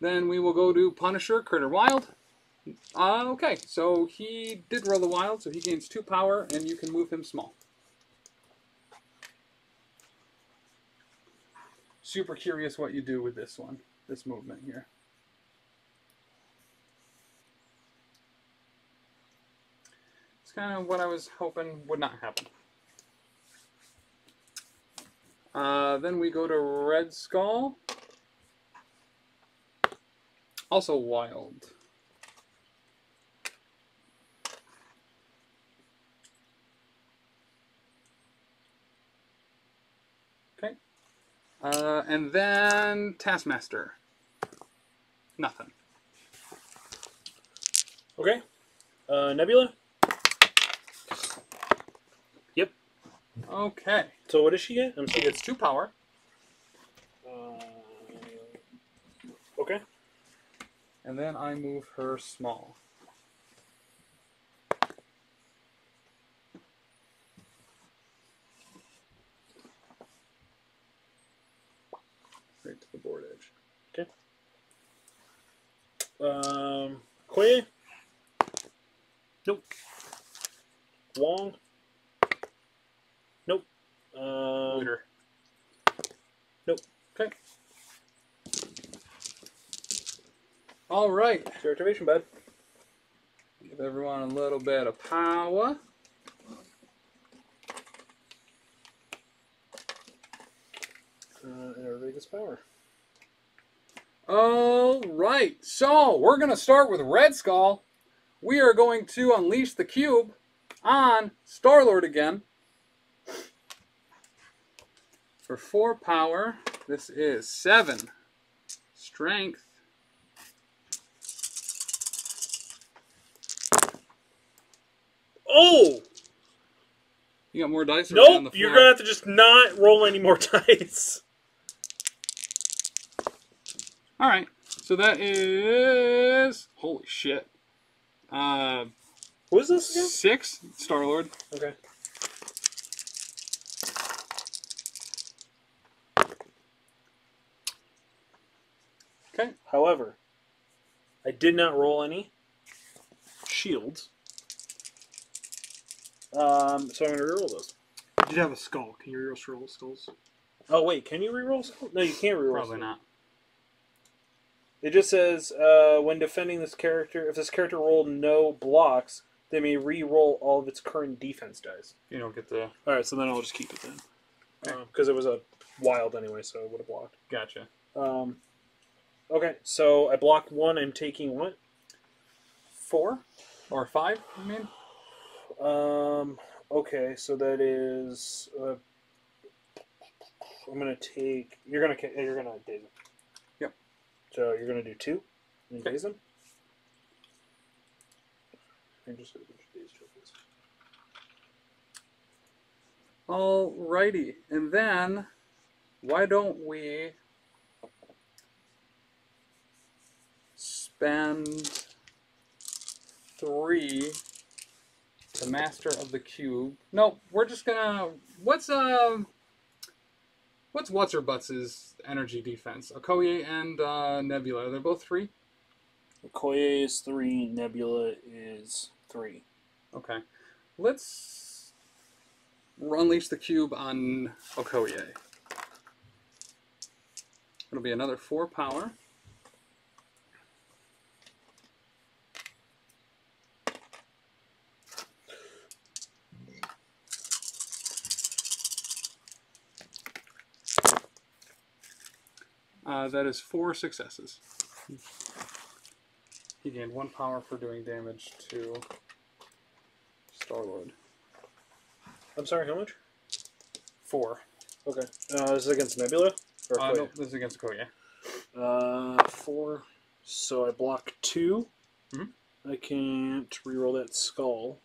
Then we will go to Punisher, crit or wild. Okay, so he did roll the wild, so he gains 2 power, and you can move him small. Super curious what you do with this one, this movement here. It's kind of what I was hoping would not happen. Then we go to Red Skull. Also wild. Okay. And then Taskmaster. Nothing. Okay. Nebula? Yep. Okay. So what does she get? She gets 2 power. Okay. And then I move her small. Right to the board edge. Koye? Nope. Wong. Nope. Looter. Nope. Okay. All right. It's your activation, bud. Give everyone a little bit of power. And everybody gets power. All right. So we're going to start with Red Skull. We are going to unleash the cube on Star-Lord again. For 4 power, this is 7 strength. Oh! You got more dice? Or are they on the Nope, you're floor? going to have to just not roll any more dice. All right. So that is... Holy shit. What is this again? 6 Star-Lord. Okay. Okay. However, I did not roll any shields. So I'm going to reroll those. You did have a skull. Can you reroll skulls? Oh, wait, can you reroll skulls? No, you can't reroll Probably skulls. not. It just says, when defending this character, if this character rolled no blocks, they may re-roll all of its current defense dice. You don't get the... Alright, so then I'll just keep it then. Because it was a wild anyway, so it would have blocked. Gotcha. Okay, so I blocked 1. I'm taking what? 4? Or 5, I mean? Okay, so that is... I'm going to take... You're going to daze him. Yep. So you're going to do 2 and Okay. daze him? And just a bunch of daze tokens. Alrighty. And then, why don't we spend 3... The Master of the Cube. No, we're just gonna... What's her butts's energy defense? Okoye and Nebula. They're both 3? Okoye is 3, Nebula is 3. Okay. Let's unleash the cube on Okoye. It'll be another 4 power. That is 4 successes. He gained 1 power for doing damage to Star-Lord. I'm sorry, how much? 4. Okay. This is against Nebula? Or Okoye? No, this is against Okoye. 4. So I block 2. Mhm. I can't reroll that skull.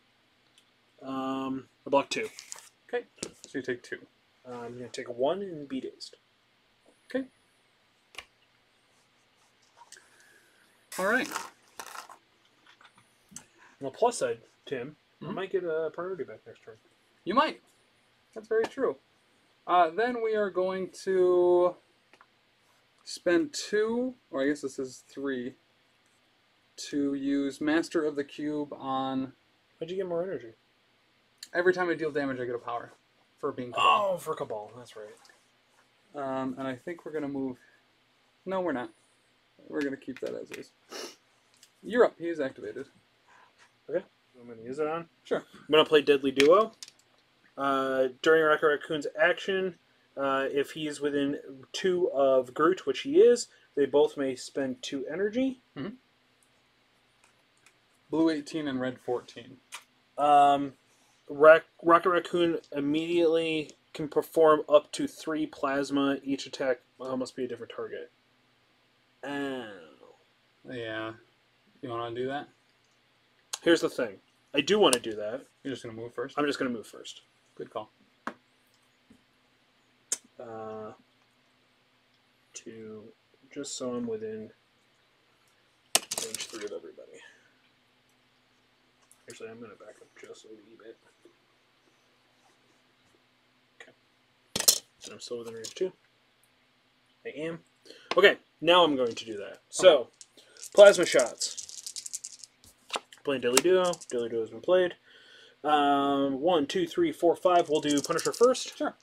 I block 2. Okay, so you take 2. I'm going to take 1 and be dazed. Okay. Alright. On the plus side, Tim, I Mhm. might get a priority back next turn. You might. That's very true. Then we are going to spend 2, or I guess this is 3, to use Master of the Cube on... How'd you get more energy? Every time I deal damage, I get a power for being Cabal. Oh, for Cabal. That's right. And I think we're going to move... No, we're not. We're going to keep that as is. You're up. He is activated. Okay. I'm going to use it on. Sure. I'm going to play Deadly Duo. During Rocket Raccoon's action, if he is within 2 of Groot, which he is, they both may spend 2 energy. Mm-hmm. Blue 18 and red 14. Rocket Raccoon immediately can perform up to 3 plasma. Each attack must be a different target. Yeah. You want to do that? Here's the thing. I do want to do that. You're just going to move first? I'm just going to move first. Good call. To just so I'm within range 3 of everybody. Actually, I'm going to back up just a wee bit. Okay. So I'm still within range 2. I am. Okay, now I'm going to do that. So, plasma shots. Playing Dilly Duo. Dilly Duo has been played. 1, 2, 3, 4, 5. We'll do Punisher first. Sure.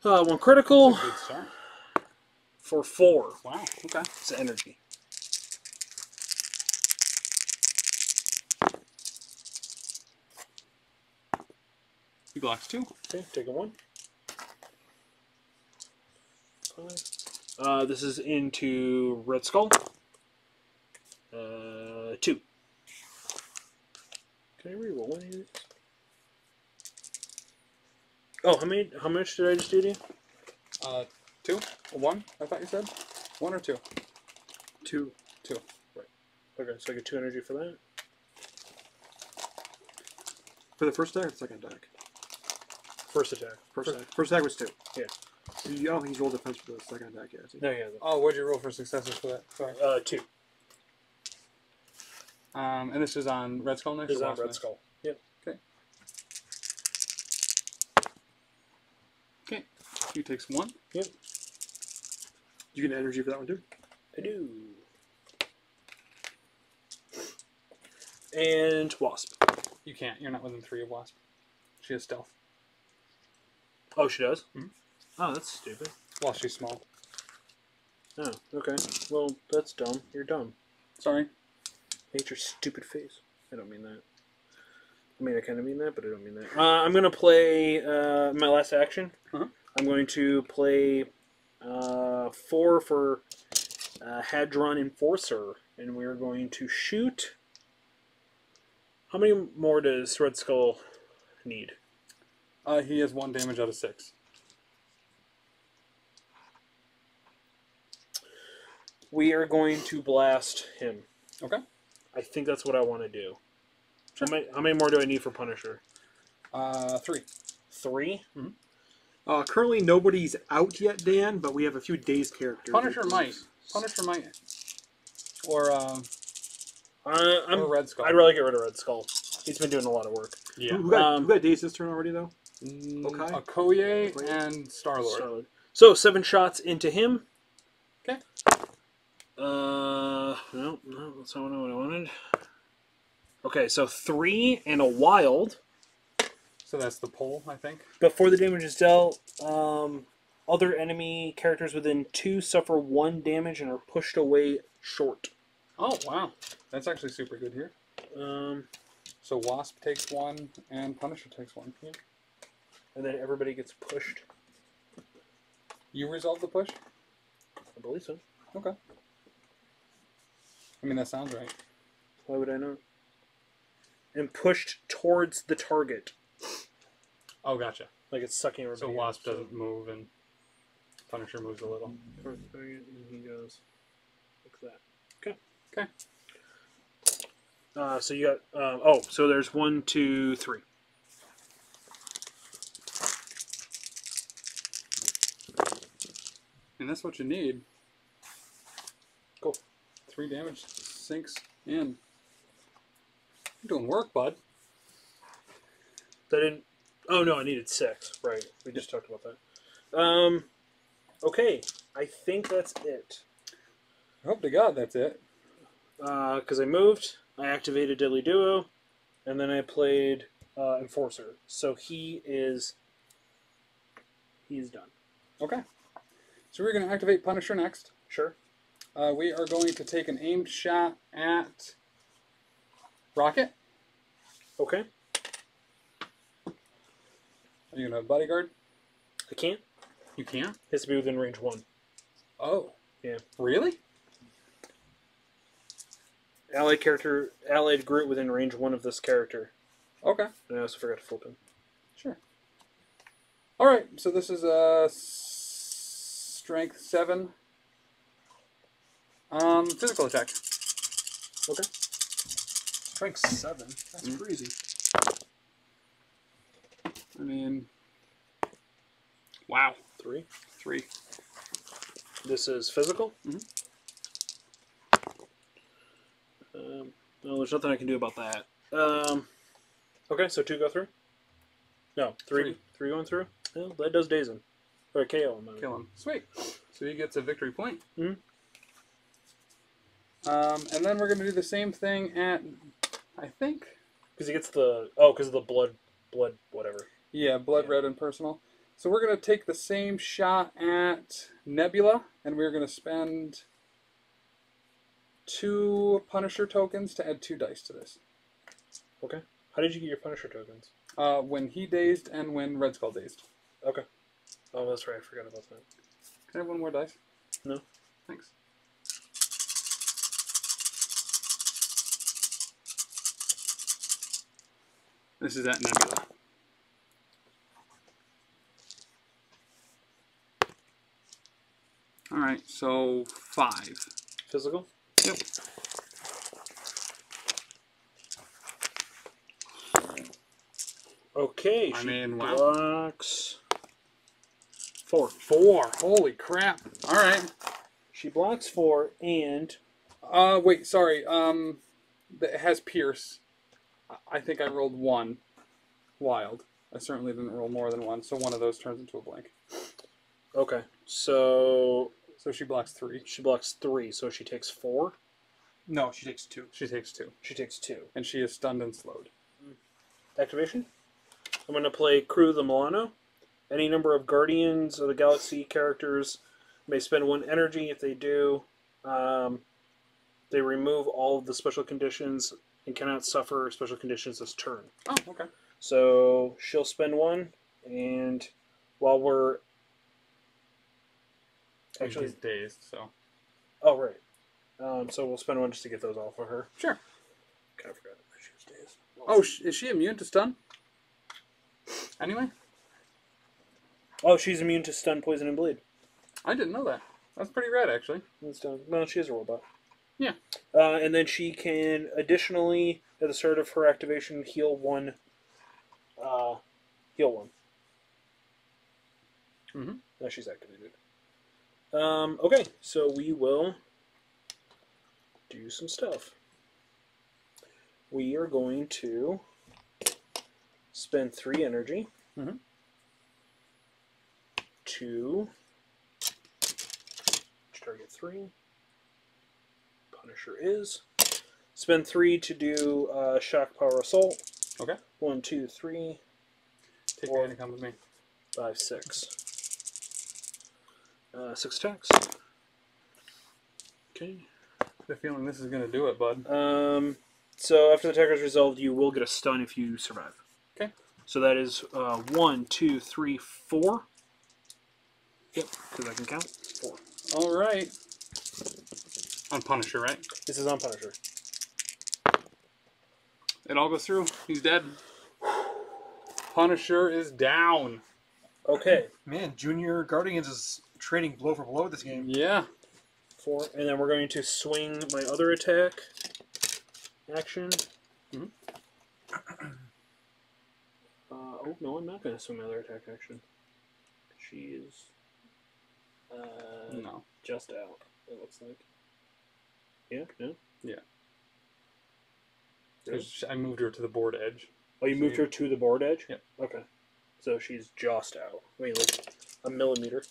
One critical That's a good start. for 4. Wow. Okay. It's energy. He blocks 2. Okay, take a 1. 5. This is into Red Skull. 2. Can I reroll any of these? Oh, how much did I just do to you? 2? 1, I thought you said? 1 or 2? 2. 2. Okay, so I get 2 energy for that. For the first attack or the second attack? First attack. First attack was 2. Yeah. I don't think he's rolled defense for the second attack yet. No, yeah. Oh, what'd you roll for successes for that? Sorry. 2. And this is on Red Skull next? This is or on Wasp Red next? Skull. Yep. Okay. Okay. He takes 1. Yep. You get energy for that one too? I do. And Wasp. You can't. You're not within 3 of Wasp. She has stealth. Oh, she does? Mhm. Oh, that's stupid. Well, she's small. Oh, okay. Well, that's dumb. You're dumb. Sorry. Hate your stupid face. I don't mean that. I mean, I kind of mean that, but I don't mean that. I'm going to play my last action. Uh-huh. I'm going to play 4 for Hadron Enforcer, and we're going to shoot. How many more does Red Skull need? He has 1 damage out of 6. We are going to blast him. Okay. I think that's what I want to do. Sure. How many more do I need for Punisher? 3. 3? Currently nobody's out yet, Dan, but we have a few days characters. Punisher might. Punisher might. Or Red Skull. I'd rather get rid of Red Skull. He's been doing a lot of work. Yeah. Who got days this turn already, though? Okay. Okay. Okoye and Star-Lord. Star-Lord. So 7 shots into him. Okay. No, that's not what I wanted. Okay, so 3 and a wild. So that's the pole, I think. Before the damage is dealt, other enemy characters within 2 suffer 1 damage and are pushed away short. Oh, wow. That's actually super good here. So Wasp takes 1 and Punisher takes 1. Yeah. And then everybody gets pushed. You resolve the push? I believe so. Okay. I mean, that sounds right. Why would I not? And pushed towards the target. Oh, gotcha. Like it's sucking everybody. So in. Wasp doesn't move and Punisher moves a little. Towards the target, and he goes like that. Okay. Okay. So you got. So there's 1, 2, 3. And that's what you need. Cool. 3 damage sinks in. You're doing work, bud. That didn't. Oh no, I needed 6. Right. We just talked about that. Okay. I think that's it. I hope to God that's it. Because I moved, I activated Diddly Duo, and then I played Enforcer. So he's done. Okay. So we're going to activate Punisher next. Sure. We are going to take an aimed shot at Rocket. Okay. Are you going to bodyguard? I can't. You can't? Has to be within range 1. Oh. Yeah. Really? Allied Groot within range 1 of this character. Okay. And I also forgot to flip him. Sure. Alright, so this is a strength 7. Physical attack. Okay. Strength 7. That's crazy. I mean, wow. 3. 3. This is physical. Mhm. Well, there's nothing I can do about that. Okay, so 2 go through? No, 3 going through? Well, that does daze him. Or KO him. Kill him. Sweet. So he gets a victory point. Mhm. And then we're going to do the same thing at, I think, Because he gets the because of the blood whatever. yeah, blood red and personal. So we're going to take the same shot at Nebula, and we're going to spend 2 Punisher tokens to add 2 dice to this. Okay. How did you get your Punisher tokens? When he dazed and when Red Skull dazed. Okay. Oh, that's right. I forgot about that. Can I have 1 more dice? No. Thanks. This is at Nebula. Alright, so 5. Physical? Yep. Okay. I She mean, wow. blocks 4. 4. Holy crap. Alright. She blocks 4 and Wait, sorry. It has Pierce. I think I rolled 1 wild. I certainly didn't roll more than 1, so one of those turns into a blank. okay. So she blocks 3. she blocks 3, so she takes 4. No, she takes 2. She takes 2. She takes 2. And she is stunned and slowed. Activation. I'm going to play Crew the Milano. Any number of Guardians of the Galaxy characters may spend 1 energy. If they do, they remove all of the special conditions and cannot suffer special conditions this turn. Oh, okay. So she'll spend 1, and while we're Actually, he's dazed, so. oh right, so we'll spend 1 just to get those off of her. Sure. Kind of forgot that she was dazed. Oh, is she immune to stun? Anyway? Oh, she's immune to stun, poison, and bleed. I didn't know that. That's pretty rad, actually. That's done. Well, she is a robot. Yeah. And then she can additionally, at the start of her activation, heal 1. Heal 1. Mm-hmm. Now she's activated. Okay, so we will do some stuff. We are going to spend 3 energy Mhm. to target 3. Punisher is. Spend 3 to do shock power assault. Okay. 1, 2, 3, Take Or- your hand and come with me. 5, 6. 6 attacks. Okay. I have a feeling this is going to do it, bud. So after the attack is resolved, you will get a stun if you survive. Okay. So that is 1, 2, 3, 4. Yep, because I can count. 4. All right. On Punisher, right? This is on Punisher. It all goes through. He's dead. Punisher is down. Okay. Man, Junior Guardians is trading blow for blow this game. Yeah. 4. And then we're going to swing my other attack action. Mhm. Oh, no, I'm not going to swing my other attack action. She is No. just out, it looks like. Yeah? No? Yeah. Really? 'Cause I moved her to the board edge. Oh, you moved her to the board edge? Yep. Okay. So she's just out. Wait, like a millimeter.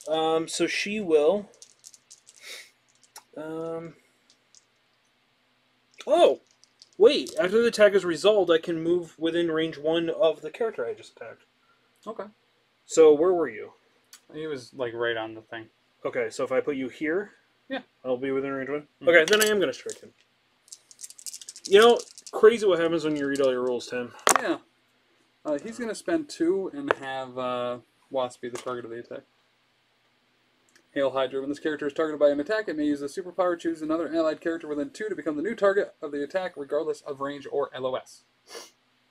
So she will. Oh! Wait, after the attack is resolved, I can move within range 1 of the character I just attacked. Okay. So where were you? He was like right on the thing. Okay, so if I put you here, Yeah. I'll be within range 1? Mhm. Okay, then I am going to strike him. You know, crazy what happens when you read all your rules, Tim. Yeah. He's going to spend 2 and have Wasp be the target of the attack. Hail Hydra. When this character is targeted by an attack, it may use a superpower, choose another allied character within 2 to become the new target of the attack, regardless of range or LOS.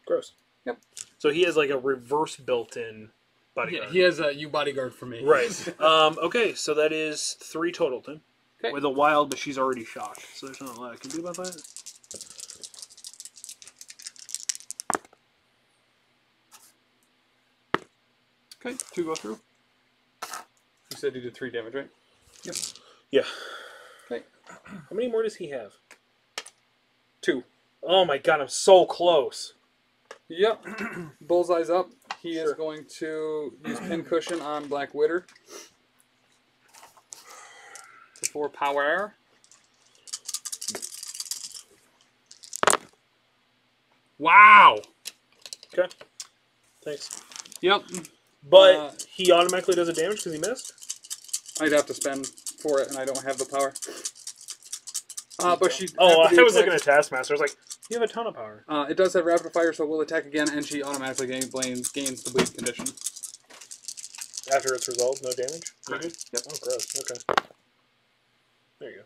Gross. Yep. So he has like a reverse built-in bodyguard. Yeah, he has a U bodyguard for me. Right. Okay, so that is 3 total, Tim. Okay. With a wild, but she's already shocked, so there's not a lot I can do about that. Okay, 2 go through. You said you did 3 damage, right? Yep. Yeah. Okay. How many more does he have? 2. Oh my god, I'm so close. Yep. Bullseye's up. He is Sure. going to use Pincushion on Black Witter. For 4 power. Wow. Okay. Thanks. Yep. But he automatically does a damage because he missed? I'd have to spend for it, and I don't have the power. But she. Oh, after the I was attack- looking at Taskmaster. I was like, you have a ton of power. It does have rapid fire, so it will attack again, and she automatically gains the bleed condition. After it's resolved, no damage? Correct. Good? Yep. Oh, gross. Okay. There you go.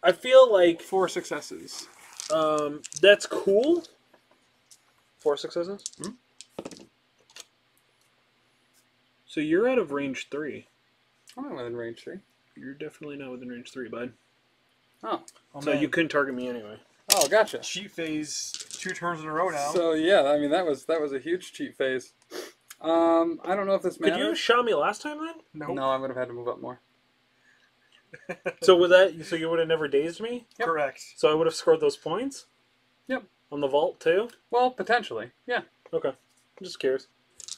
I feel like 4 successes. that's cool. 4 successes? Hmm? So you're out of range 3. I'm not within range 3. You're definitely not within range 3, bud. Oh. So you couldn't target me anyway. Oh, gotcha. Cheat phase 2 turns in a row now. So yeah, I mean that was a huge cheat phase. I don't know if this Could matters. you have shot me last time then? Nope. No, I would have had to move up more. So you would have never dazed me? Yep. Correct. So I would have scored those points? Yep. On the vault too? Well, potentially. Yeah. Okay. I'm just curious.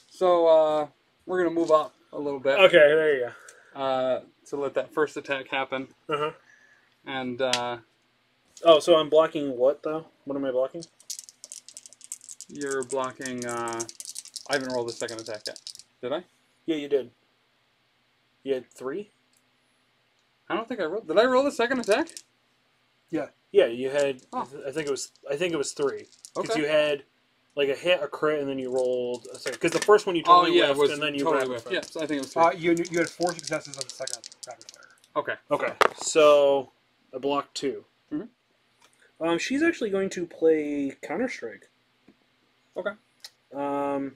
So we're gonna move up a little bit. Okay, there you To let that first attack happen, go. Uh-huh. and Oh, so I'm blocking what though? What am I blocking? you're blocking. I haven't rolled the second attack yet. Did I? Yeah, you did. You had 3? I don't think I rolled. Did I roll the second attack? Yeah, you had. Oh. I think it was 3. Because Okay. you had like a hit, a crit, and then you rolled a second. Because the first one you totally it whiffed, was and then you totally rapid whiffed. fire. Yeah, so I think it was 3. You had 4 successes on the second rapid fire. Okay. Okay, so I blocked 2. Mhm. She's actually going to play Counter Strike. Okay. The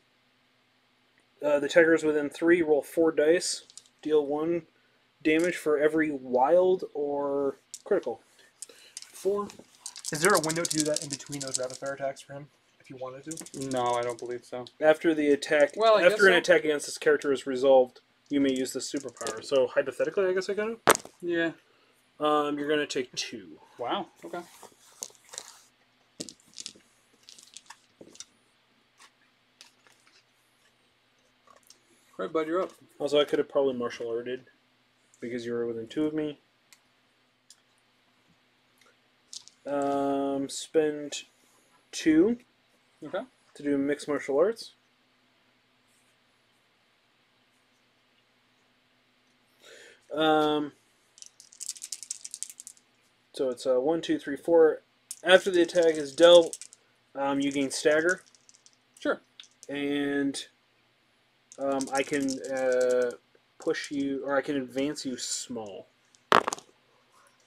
attackers within 3 roll 4 dice, deal 1 damage for every wild or critical. 4. Is there a window to do that in between those rapid fire attacks for him, if you wanted to? No, I don't believe so. After the attack, Well, I guess after an so. attack against this character is resolved, you may use this superpower. So hypothetically, I guess I can. Yeah. You're gonna take 2. Wow. Okay. All right, bud, you're up. Also, I could have probably martial arted because you were within 2 of me. Spend 2 Okay. to do mixed martial arts. So it's 1, 2, 3, 4. After the attack is dealt, you gain stagger, Sure. and I can push you, or I can advance you small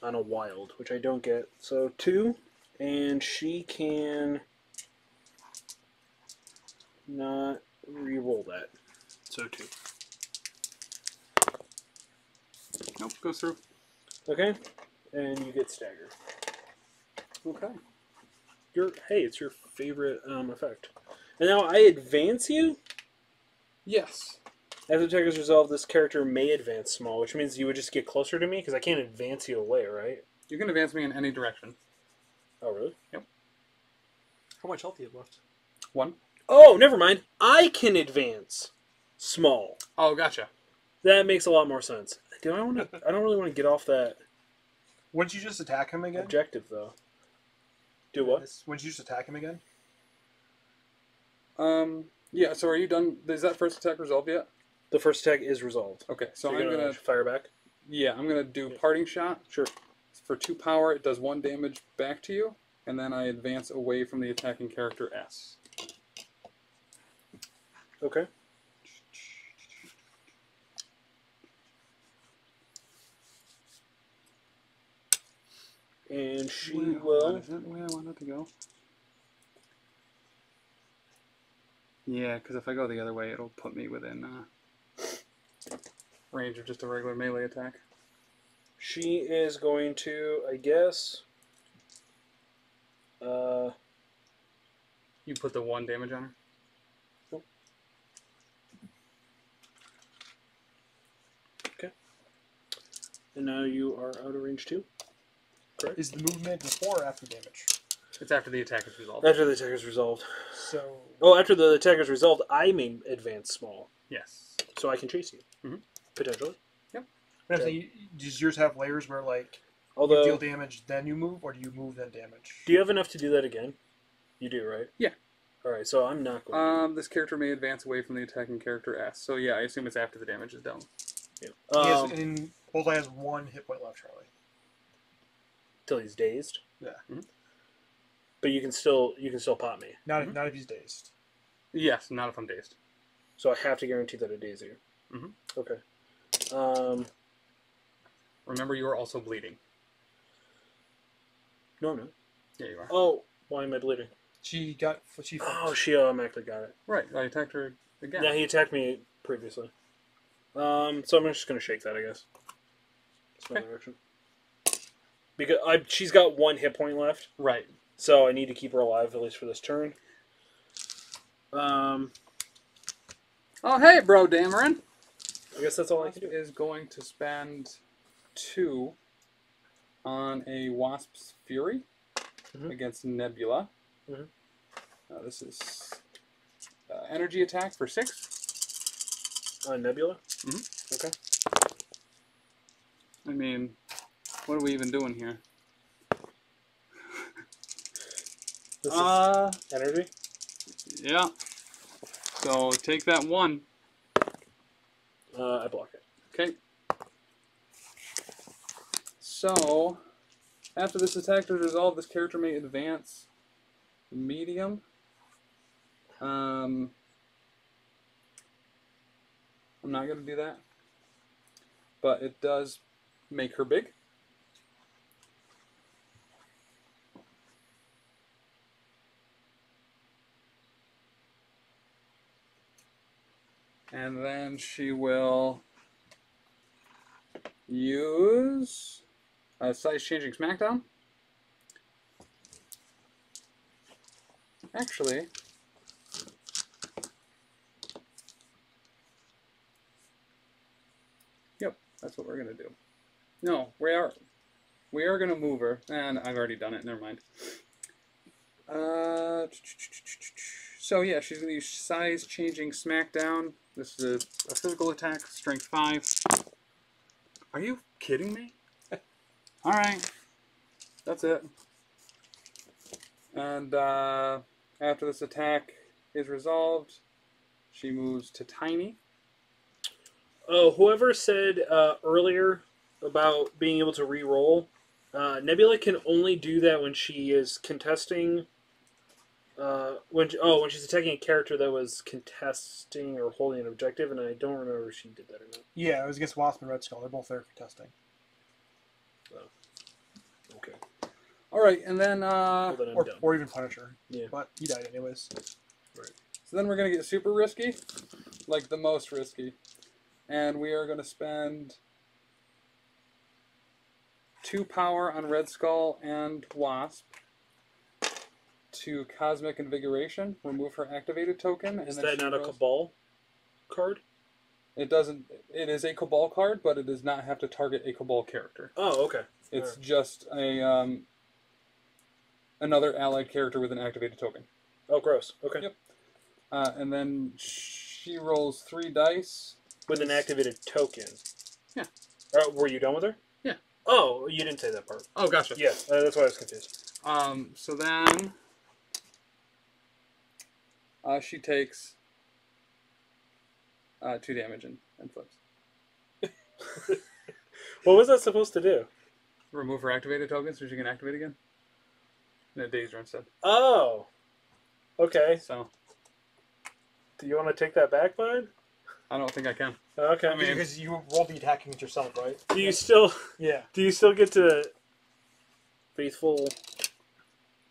on a wild, which I don't get. So 2, and she can not re-roll that. So 2. Nope. Goes through. Okay, and you get stagger. Okay. Hey, it's your favorite effect. And now I advance you. Yes. After the attack is resolved, this character may advance small, which means you would just get closer to me because I can't advance you away, right? You can advance me in any direction. Oh, really? How much health do you have left? 1. Oh, never mind. I can advance small. Oh, gotcha. That makes a lot more sense. Do I want to? I don't really want to get off that Wouldn't you just attack him again? objective though. Do what? Wouldn't you just attack him again? Yeah. So are you done? Is that first attack resolved yet? The first attack is resolved. Okay. So you're I'm gonna. fire back. Yeah, I'm gonna do parting shot. Sure. For 2 power, it does 1 damage back to you, and then I advance away from the attacking character S. Okay. And she will. Is that the way I want it to go? Yeah, because if I go the other way, it'll put me within range of just a regular melee attack. She is going to, I guess. You put the 1 damage on her? Okay. And now you are out of range 2. Correct. Is the movement before or after damage? It's after the attack is resolved. After the attack is resolved. So. Oh, after the attack is resolved, I may advance small, Yes. so I can chase you. Mhm. Potentially. Does yours have layers where, like, Although, you deal damage, then you move, or do you move then damage? do you have enough to do that again? You do, right? Yeah. All right, so I'm not going. This character may advance away from the attacking character S. So yeah, I assume it's after the damage is done. Yeah. Bullseye has 1 hit point left, Charlie. Till he's dazed. Yeah. Mm-hmm. But you can still pop me. Not if he's dazed. Yes, not if I'm dazed. So I have to guarantee that I daze you. Mhm. Okay. Remember, you are also bleeding. No, no. Yeah, you are. Oh, why am I bleeding? She Oh, she automatically got it. Right, I attacked her again. Yeah, he attacked me previously. So I'm just gonna shake that, I guess. That's my direction. Because she's got 1 hit point left, Right. so I need to keep her alive at least for this turn. Oh, hey, bro, Dameron. I guess that's all I Wasp can do. is going to spend 2 on a Wasp's Fury against Nebula. Mhm. This is energy attack for 6. Nebula. Mhm. Okay. I mean, what are we even doing here? This is energy. Yeah. So take that 1. I block it. Okay. So, after this attack is resolved, this character may advance medium. I'm not going to do that. But it does make her big. And then she will use size changing smackdown. Actually, yep, that's what we're gonna do. No, we are gonna move her, and I've already done it. Never mind. So yeah, she's gonna use size changing smackdown. This is a physical attack, strength 5. Are you kidding me? All right, that's it. And after this attack is resolved, she moves to Tiny. Oh, whoever said earlier about being able to re-roll, Nebula can only do that when she is contesting. When she's attacking a character that was contesting or holding an objective, and I don't remember if she did that or not. Yeah, it was against Wasp and Red Skull. They're both there for testing. Okay. All right, and then Well, then I'm done. Or even Punisher. Yeah. But he died anyways. Right. so then we're gonna get super risky, like the most risky, and we are gonna spend 2 power on Red Skull and Wasp to Cosmic Invigoration. Remove her activated token. Is and then that she not a rolls- Cabal card? It doesn't. It is a Cabal card, but it does not have to target a Cabal character. Oh, okay. It's Alright. just a another allied character with an activated token. Oh, gross. Okay. Yep. And then she rolls 3 dice. With an activated token. Yeah. Were you done with her? Yeah. Oh, you didn't say that part. Oh, gotcha. Yeah, that's why I was confused. So then she takes 2 damage and flips. What was that supposed to do? Remove her activated token so she can activate again. In a dazed her instead. Oh. Okay. So Do you want to take that back, bud? I don't think I can. Okay. I mean- Because you rolled the attacking it yourself, right? do you still get to faithful?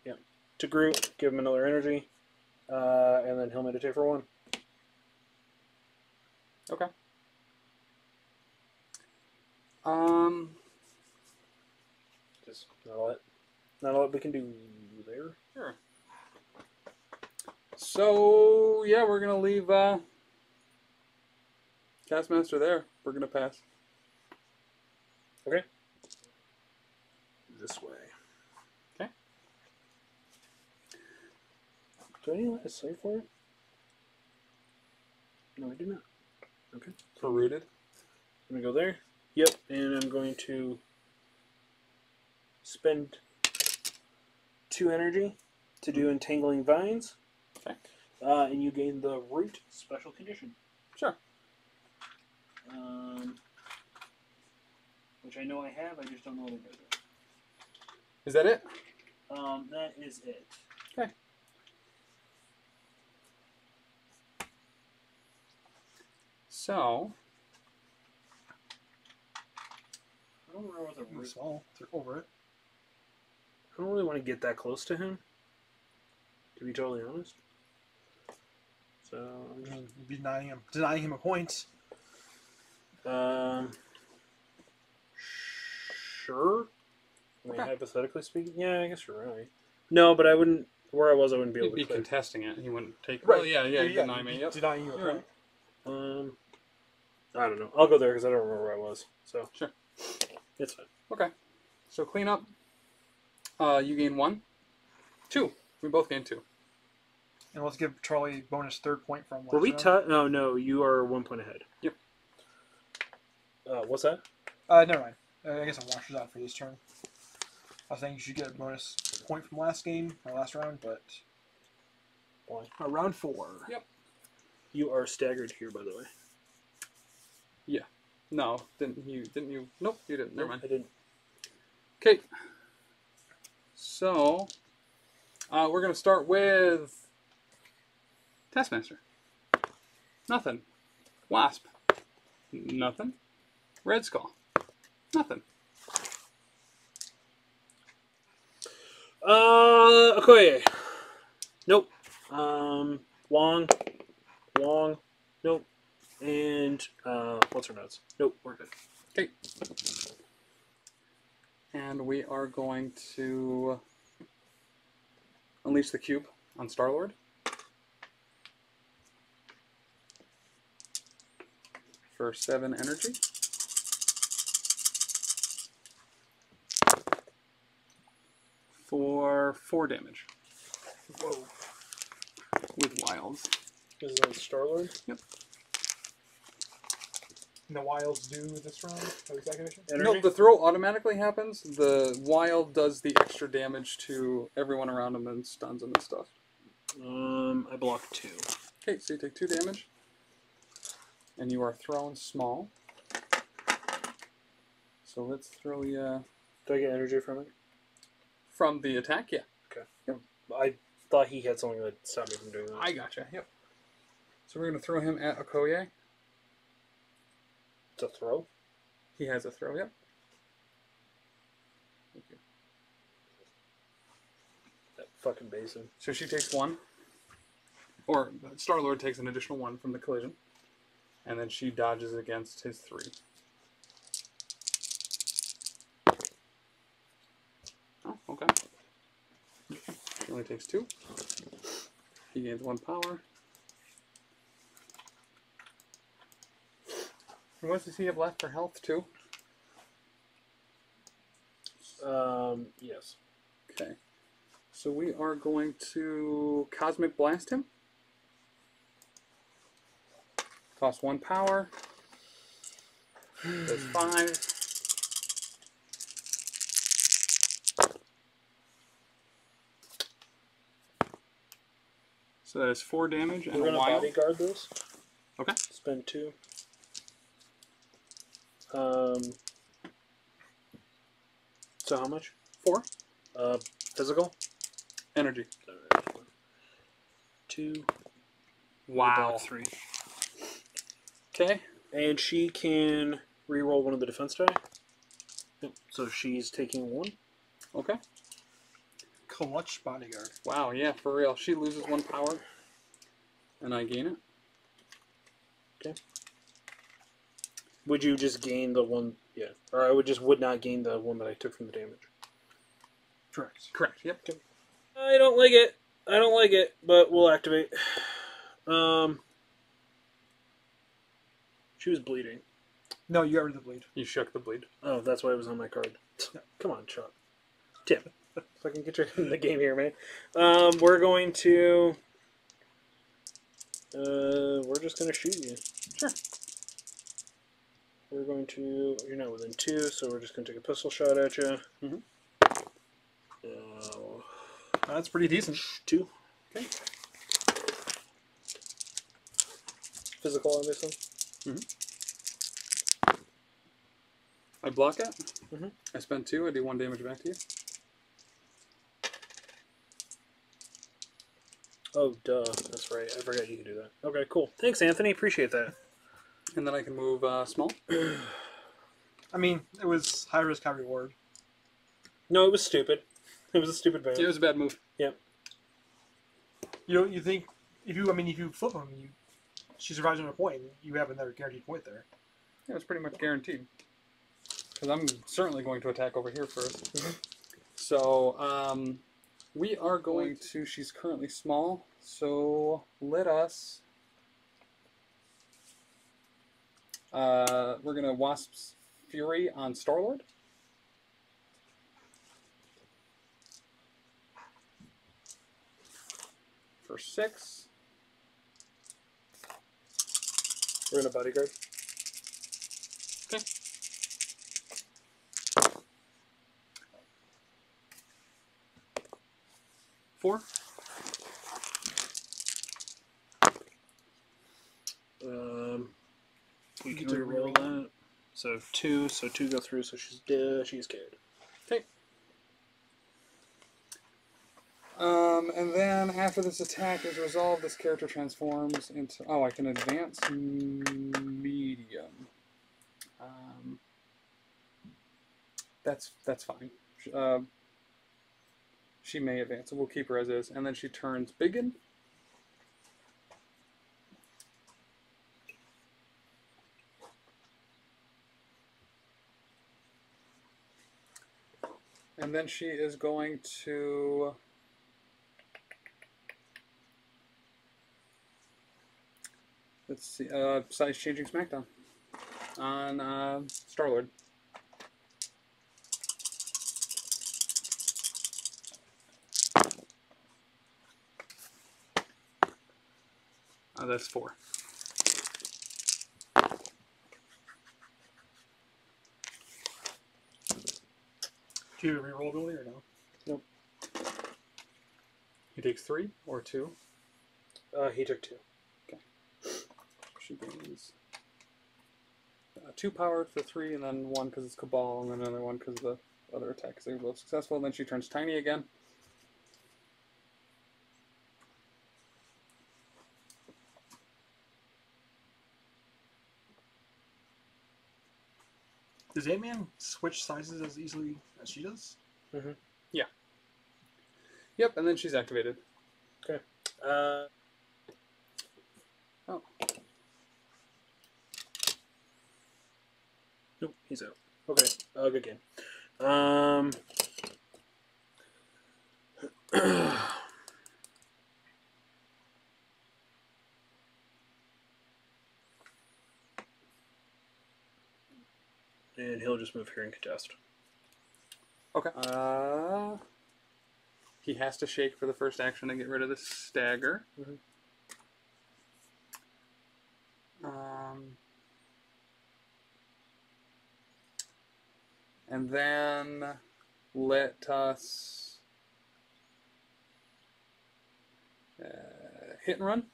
Yeah. To Groot, give him another energy, and then he'll meditate for 1. Okay. Just not a lot we can do there. Sure. So yeah, we're gonna leave Taskmaster there. We're gonna pass. Okay. This way. Okay. Do I need to save for it? No, I do not. Okay. For rooted. I'm gonna go there. Yep, and I'm going to spend 2 energy to do Entangling Vines. Okay. And you gain the Root special condition. Sure. Which I know I have, I just don't know what it is. Is that it? That is it. Okay. So, I don't remember what the Root. Small. They're over it. I don't really want to get that close to him, to be totally honest. So, I mean, you'd be denying him a point. Sure. I mean, Okay. hypothetically speaking, yeah, I guess you're right. No, but I wouldn't. Where I wouldn't be able he'd be to click. contesting it. He wouldn't take. Right. Well, yeah, deny me. Yep. Denying you a You're point. right. I don't know. I'll go there because I don't remember where I was. So Sure. it's fine. Okay. So clean up. You gain 1. 2. We both gain 2. And let's give Charlie bonus 3rd point from last Were we round. No, you are 1 point ahead. Yep. What's that? Never mind. I guess it washes out for this turn. I was thinking you should get a bonus point from last game or last round, but Why? round 4. Yep. You are staggered here, by the way. No, didn't you? Nope, you didn't. Never mind. I didn't. Okay. So, we're going to start with Taskmaster. Nothing. Wasp. Nothing. Red Skull. Nothing. Okoye. Nope. Wong. Nope. And what's her notes? Nope, we're good. Okay. And we are going to unleash the cube on Star-Lord. For 7 energy. For 4 damage. Whoa. With wilds. This is on Star-Lord? Yep. And the wilds do this round? Exact condition? No, the throw automatically happens. The wild does the extra damage to everyone around him and stuns them and stuff. I block 2. Okay, so you take 2 damage. And you are thrown small. So let's throw you Do I get energy from it? from the attack. Yeah. I thought he had something that stopped me from doing that. I gotcha. Yep. So we're gonna throw him at Okoye. To throw? He has a throw. Yep. Thank you. That fucking basin. So she takes 1, or Star-Lord takes an additional 1 from the collision, and then she dodges against his 3. Oh, okay. He only takes 2. He gains 1 power. And what does he have left for health, too? Yes. Okay. So we are going to Cosmic Blast him. Cost 1 power. Does 5. So that is 4 damage and We're a gonna wild. bodyguard this. Okay. Spend 2. So how much? 4 Physical? energy. 2. Wow. Block 3. Okay. And she can re-roll one of the defense die. Yep. So she's taking 1. Okay. Clutch bodyguard. Wow, yeah, for real. She loses 1 power, and I gain it. Okay. Would you just gain the 1? Yeah. Or I would not gain the 1 that I took from the damage. Correct. Correct, yep. I don't like it. But we'll activate. She was bleeding. No, you got rid of the bleed. You shook the bleed. Oh, that's why it was on my card. Come on, Chuck. Tim. Fucking get your in the game here, man. We're going to... we're just going to shoot you. Sure. We're going to... You're not within 2, so we're just going to take a pistol shot at you. Mhm. That's pretty decent. 2. Okay. Physical on this one. I block it. Mhm. I spend 2. I do 1 damage back to you. Oh, duh. That's right. I forgot you could do that. Okay, cool. Thanks, Anthony. Appreciate that. And then I can move small. I mean, it was high risk, high reward. No, it was stupid. It was a stupid ban. It was a bad move. Yep. You think if you flip them, she survives on a point, you have another guaranteed point there. Yeah, it was pretty much guaranteed. Because I'm certainly going to attack over here first. So, we are going to... She's currently small, so let us... we're going to Wasp's Fury on Star-Lord. For 6. We're in a bodyguard. Okay. Four. We can to reroll that. So 2. So 2 go through. So she's dead. She's carried. Okay. And then after this attack is resolved, this character transforms into... Oh, I can advance medium. That's fine. She may advance, so we'll keep her as is. And then she turns Biggin. And then she is going to... Let's see, size changing Smackdown on Star-Lord. That's 4. Do you have a reroll ability or no? Nope. He takes 3 or 2. He took 2. She gains 2 powered for 3, and then 1 because it's Cabal, and then another 1 because the other attack is both successful. And then she turns tiny again. Does Ant-Man switch sizes as easily as she does? Mm-hmm. Yeah. Yep, and then she's activated. Okay. Oh. Nope, he's out. Okay, good game. And he'll just move here and contest. Okay. He has to shake for the first action to get rid of the stagger. Mm-hmm. And then let us hit and run.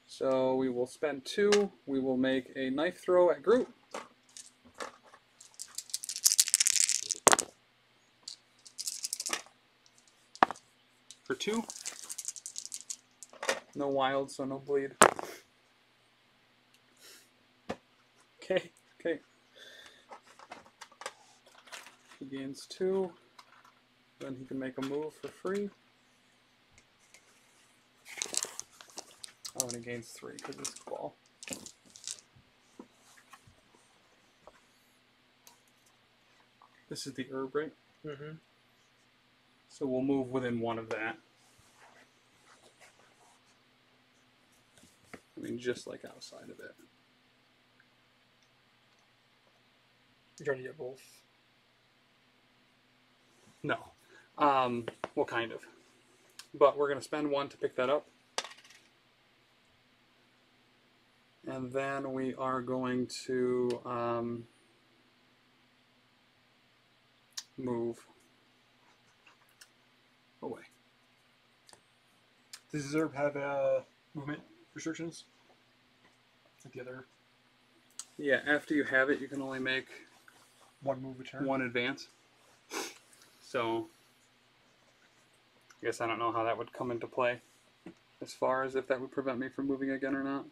So we will spend 2. We will make a knife throw at Groot. For 2. No wild, so no bleed. Okay. Okay. He gains 2. Then he can make a move for free. Oh, and he gains 3 because it's Cabal. This is the herb, right? Mm-hmm. So we'll move within 1 of that. I mean, just like outside of it. You're trying to get both. No. Well, kind of. But we're going to spend 1 to pick that up. And then we are going to move. Does Zerb have movement restrictions? Like the other Yeah, after you have it, you can only make one move a turn? one advance. So, I guess I don't know how that would come into play, as far as if that would prevent me from moving again or not.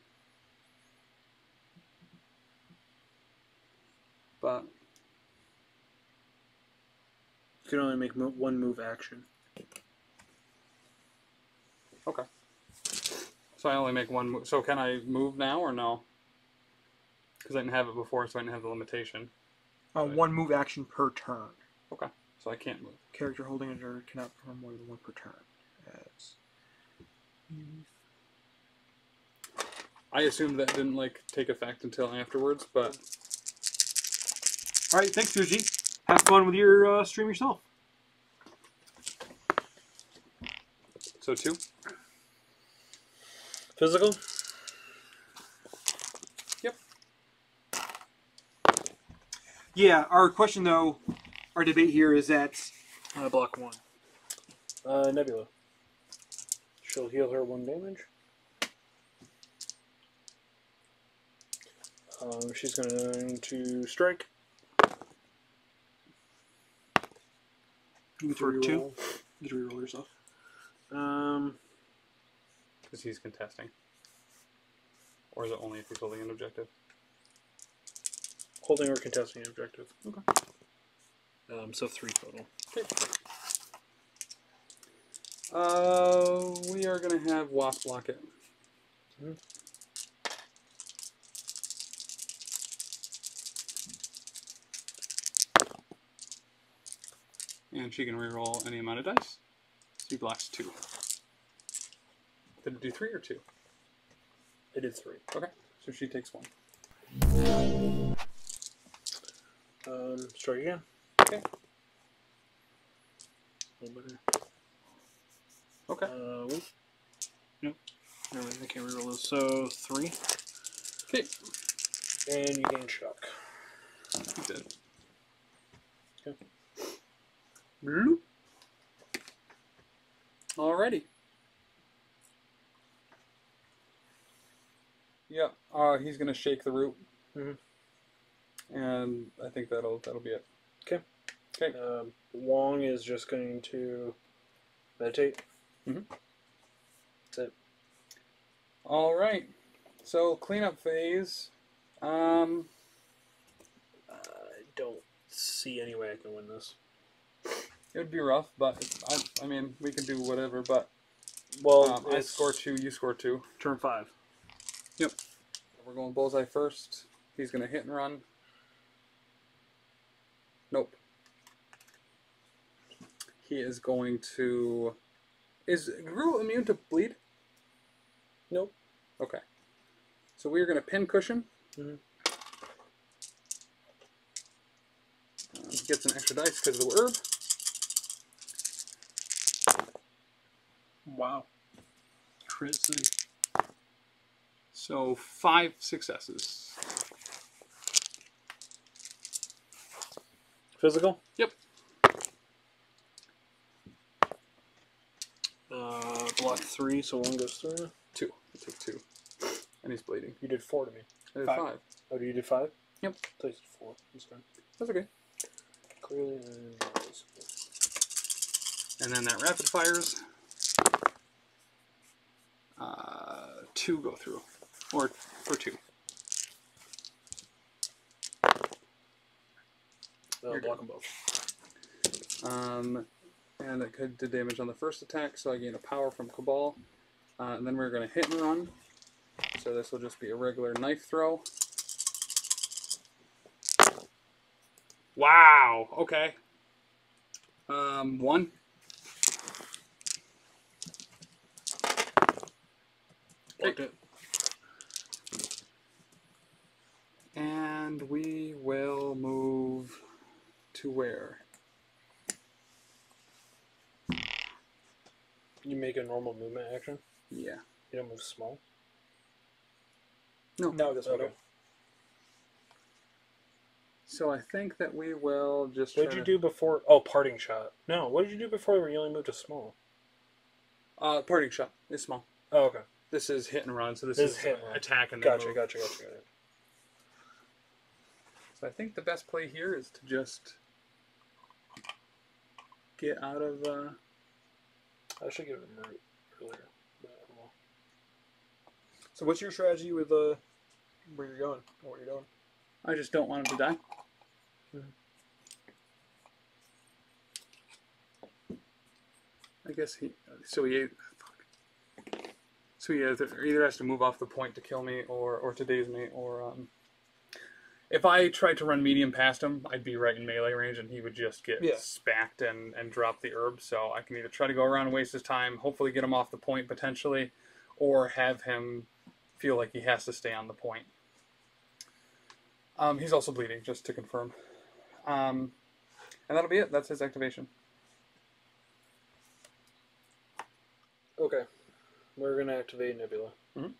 But You can only make one move action. okay. So I only make one move. So can I move now or no? Because I didn't have it before, so I didn't have the limitation. One move action per turn. Okay. So I can't move. Character holding a turn cannot perform more than one per turn. As... I assumed that didn't like take effect until afterwards, but All right, thanks, Fuji. Have fun with your stream yourself. so 2. Physical? Yep. Yeah, our question though, our debate here is that Block 1. Nebula. She'll heal her 1 damage. She's going to strike. you get to For reroll. 2. You get to reroll yourself. Because he's contesting. Or is it only if he's holding an objective? Holding or contesting an objective. Okay. So 3 total. Okay. We are going to have Wasp block it. Mhm. And she can reroll any amount of dice. She blocks 2. Did it do 3 or 2? It did 3. Okay. So she takes 1. Strike again. Okay. A little better. Okay. Nope. Never mind, I can't reroll those. So 3. Okay. And you gain shock. You did. Okay. Bloop. Alrighty. Yeah. He's gonna shake the root. Mhm. And I think that'll be it. Okay. Okay. Wong is just going to meditate. Mhm. That's it. All right. So cleanup phase. I don't see any way I can win this. It would be rough, but I mean, we can do whatever. But Well, I it's score 2, you score 2. turn 5. Yep. We're going bullseye first. He's gonna hit and run. Nope. He is going to. Is Gru immune to bleed? Nope. Okay. So we are going to pin cushion. Mhm. He gets an extra dice because of the herb. Wow. Crit city. So 5 successes. Physical? Yep. Block 3, so 1 goes through. 2. I took 2. And he's bleeding. You did 4 to me. I did 5. 5. Oh, you did 5? Yep. I thought you did 4. That's fine. That's okay. Clearly, And then that rapid fires. 2 go through. Or 2. I'll You're block them both. And it could do damage on the first attack, so I gain a power from Cabal. And then we're going to hit and run. So this will just be a regular knife throw. Wow! Okay. 1. Blocked it. And we will move to where? You make a normal movement action? Yeah. You don't move small? No. No, this Okay. one. So I think that we will just. What did you do before? Oh, parting shot. No, what did you do before where you only moved to small? Parting shot is small. Oh, okay. This is hit and run, so this This is is hit and run. attack and then Gotcha, move. gotcha. So I think the best play here is to just get out of. I should give it a root earlier. So what's your strategy with where you're going or what you're doing? I just don't want him to die. I guess he. So he either has to move off the point to kill me, or to daze me, or if I tried to run medium past him, I'd be right in melee range, and he would just get spacked and drop the herb. So I can either try to go around and waste his time, hopefully get him off the point potentially, or have him feel like he has to stay on the point. He's also bleeding, just to confirm. And that'll be it. That's his activation. Okay. We're going to activate Nebula. Mhm.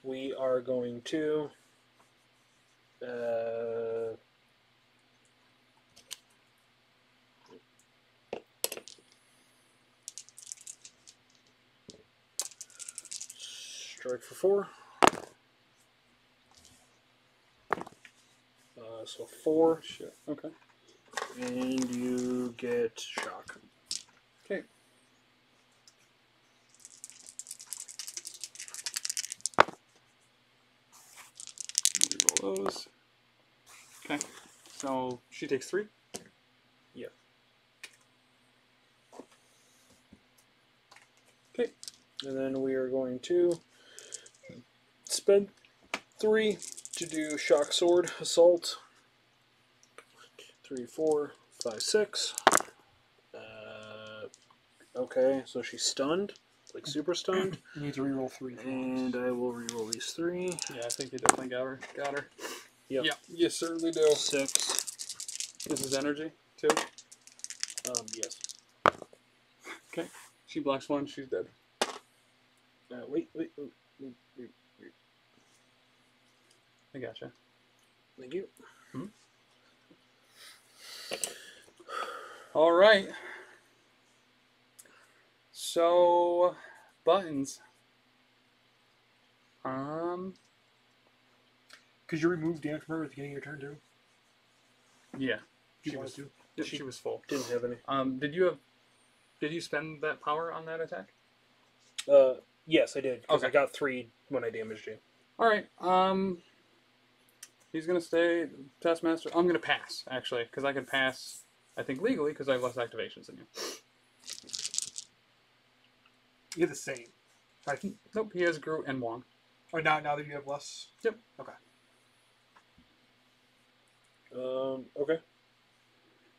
We are going to... strike for 4. So 4. Shit. Okay. And you get shock. Okay. Reroll those. Okay. So she takes 3. Yeah. Okay. And then we are going to spend 3 to do shock sword assault. 3, 4, 5, 6. Okay, so she's stunned, like super stunned. You need to reroll 3. And I will reroll these 3. Yeah, I think you definitely got her. Yep. Yeah, you certainly do. 6. This is energy, too. Yes. Okay. She blocks 1, she's dead. Wait. I gotcha. Thank you. All right. So, buttons. Could you remove damage from her at the beginning of your turn too? Yeah. If you She wanted was, to. yep, she was full. Didn't have any. Did you spend that power on that attack? Yes, I did. Because Okay. I got 3 when I damaged you. All right. He's gonna stay Taskmaster. I'm gonna pass actually, because I can pass. I think legally because I have less activations than you. You're the same. Right. Nope. He has Groot and Wong. Or now that you have less. Yep. Okay. Okay.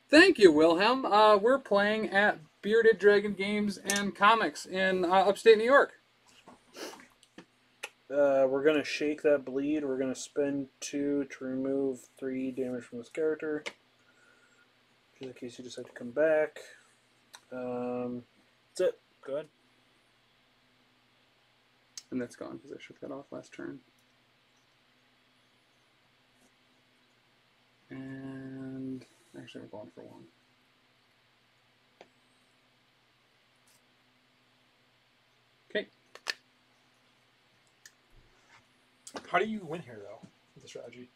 Thank you, Wilhelm. We're playing at Bearded Dragon Games and Comics in upstate New York. We're going to shake that bleed. We're going to spend 2 to remove 3 damage from this character. Just in case you decide to come back. That's it. Go ahead. And that's gone because I shook that off last turn. And actually, we're going for 1. Okay. How do you win here though with the strategy?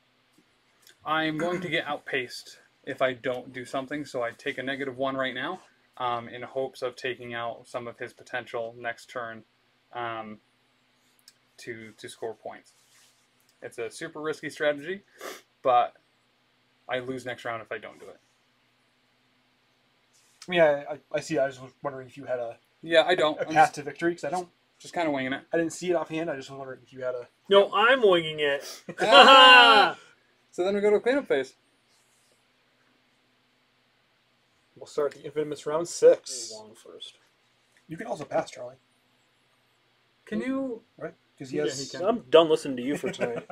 I'm going to get outpaced if I don't do something, so I take a -1 right now in hopes of taking out some of his potential next turn to score points. It's a super risky strategy, but I lose next round if I don't do it. I mean, I see. I just was wondering if you had a Yeah, I don't. I'm path to victory because I don't. just kind of winging it. I didn't see it offhand. I just was wondering if you had a. No, I'm winging it. So then we go to cleanup phase. We'll start the infamous round 6. Wong first. You can also pass, Charlie. Can you? Right? Because he Yeah, has. he can. I'm done listening to you for tonight.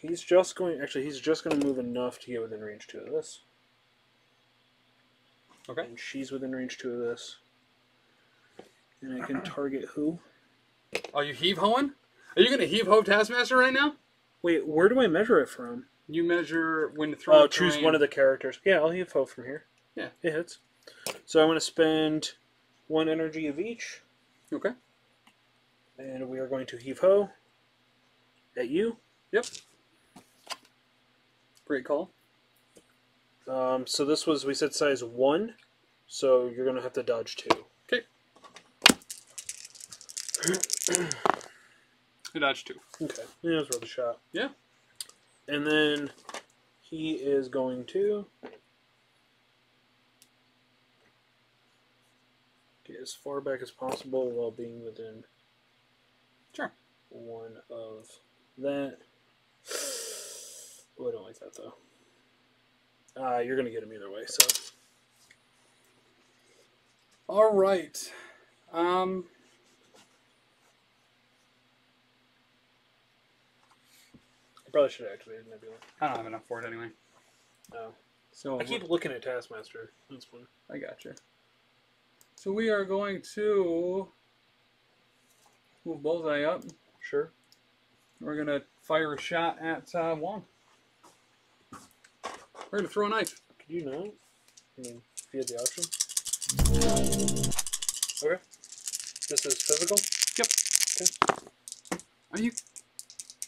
He's just going to move enough to get within range 2 of this. Okay. And she's within range 2 of this. And I can target who? Are you heave-hoeing? Are you going to heave-ho Taskmaster right now? Wait, where do I measure it from? You measure when to throw. Oh, choose one of the characters. Yeah, I'll heave ho from here. Yeah. It hits. So I'm going to spend 1 energy of each, Okay. and we are going to heave ho at you. Yep. Great call. So this was, we said size 1, so you're going to have to dodge 2. Okay. I dodged 2. Okay. Yeah, it's worth a shot. Yeah. And then he is going to get as far back as possible while being within Sure. 1 of that. Oh, I don't like that though. You're going to get him either way, so. All right. I probably should have activated Nebula. I don't have enough for it anyway. Oh. So I keep looking at Taskmaster. That's fun. I gotcha. So we are going to move Bullseye up. Sure. We're going to fire a shot at Wong. We're going to throw a knife. Could you not? I mean, if you had the option. Okay. This is physical? Yep. Okay. Are you?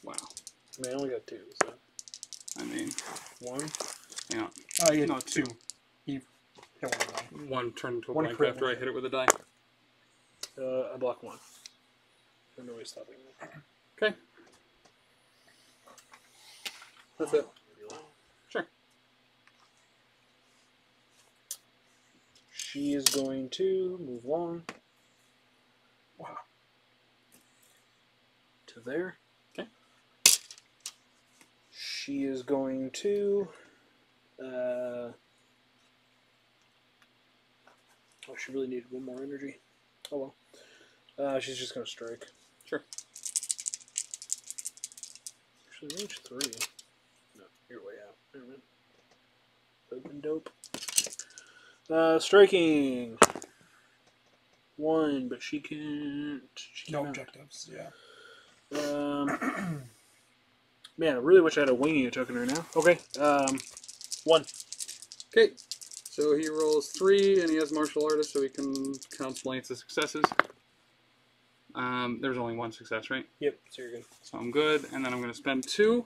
Wow. I mean, I only got 2, so. I mean, 1. yeah. Yeah, No, 2. He hit one of them. One turned into a One blank crit, after one I hit it with a die. I block 1. There's no way stopping that. Okay. That's it. Sure. She is going to move along. Wow. To there. Okay. She is going to. Oh, she really needed 1 more energy. Oh well. She's just going to strike. Sure. Actually, range 3. No, you're way out. Never mind. That would've been dope. Striking. 1, but she can't. She No cannot. objectives. Yeah. Man, I really wish I had a winging token right now. Okay. 1. Okay. So he rolls 3, and he has martial artist, so he can count blanks as successes. There's only 1 success, right? Yep. So you're good. So I'm good, and then I'm going to spend 2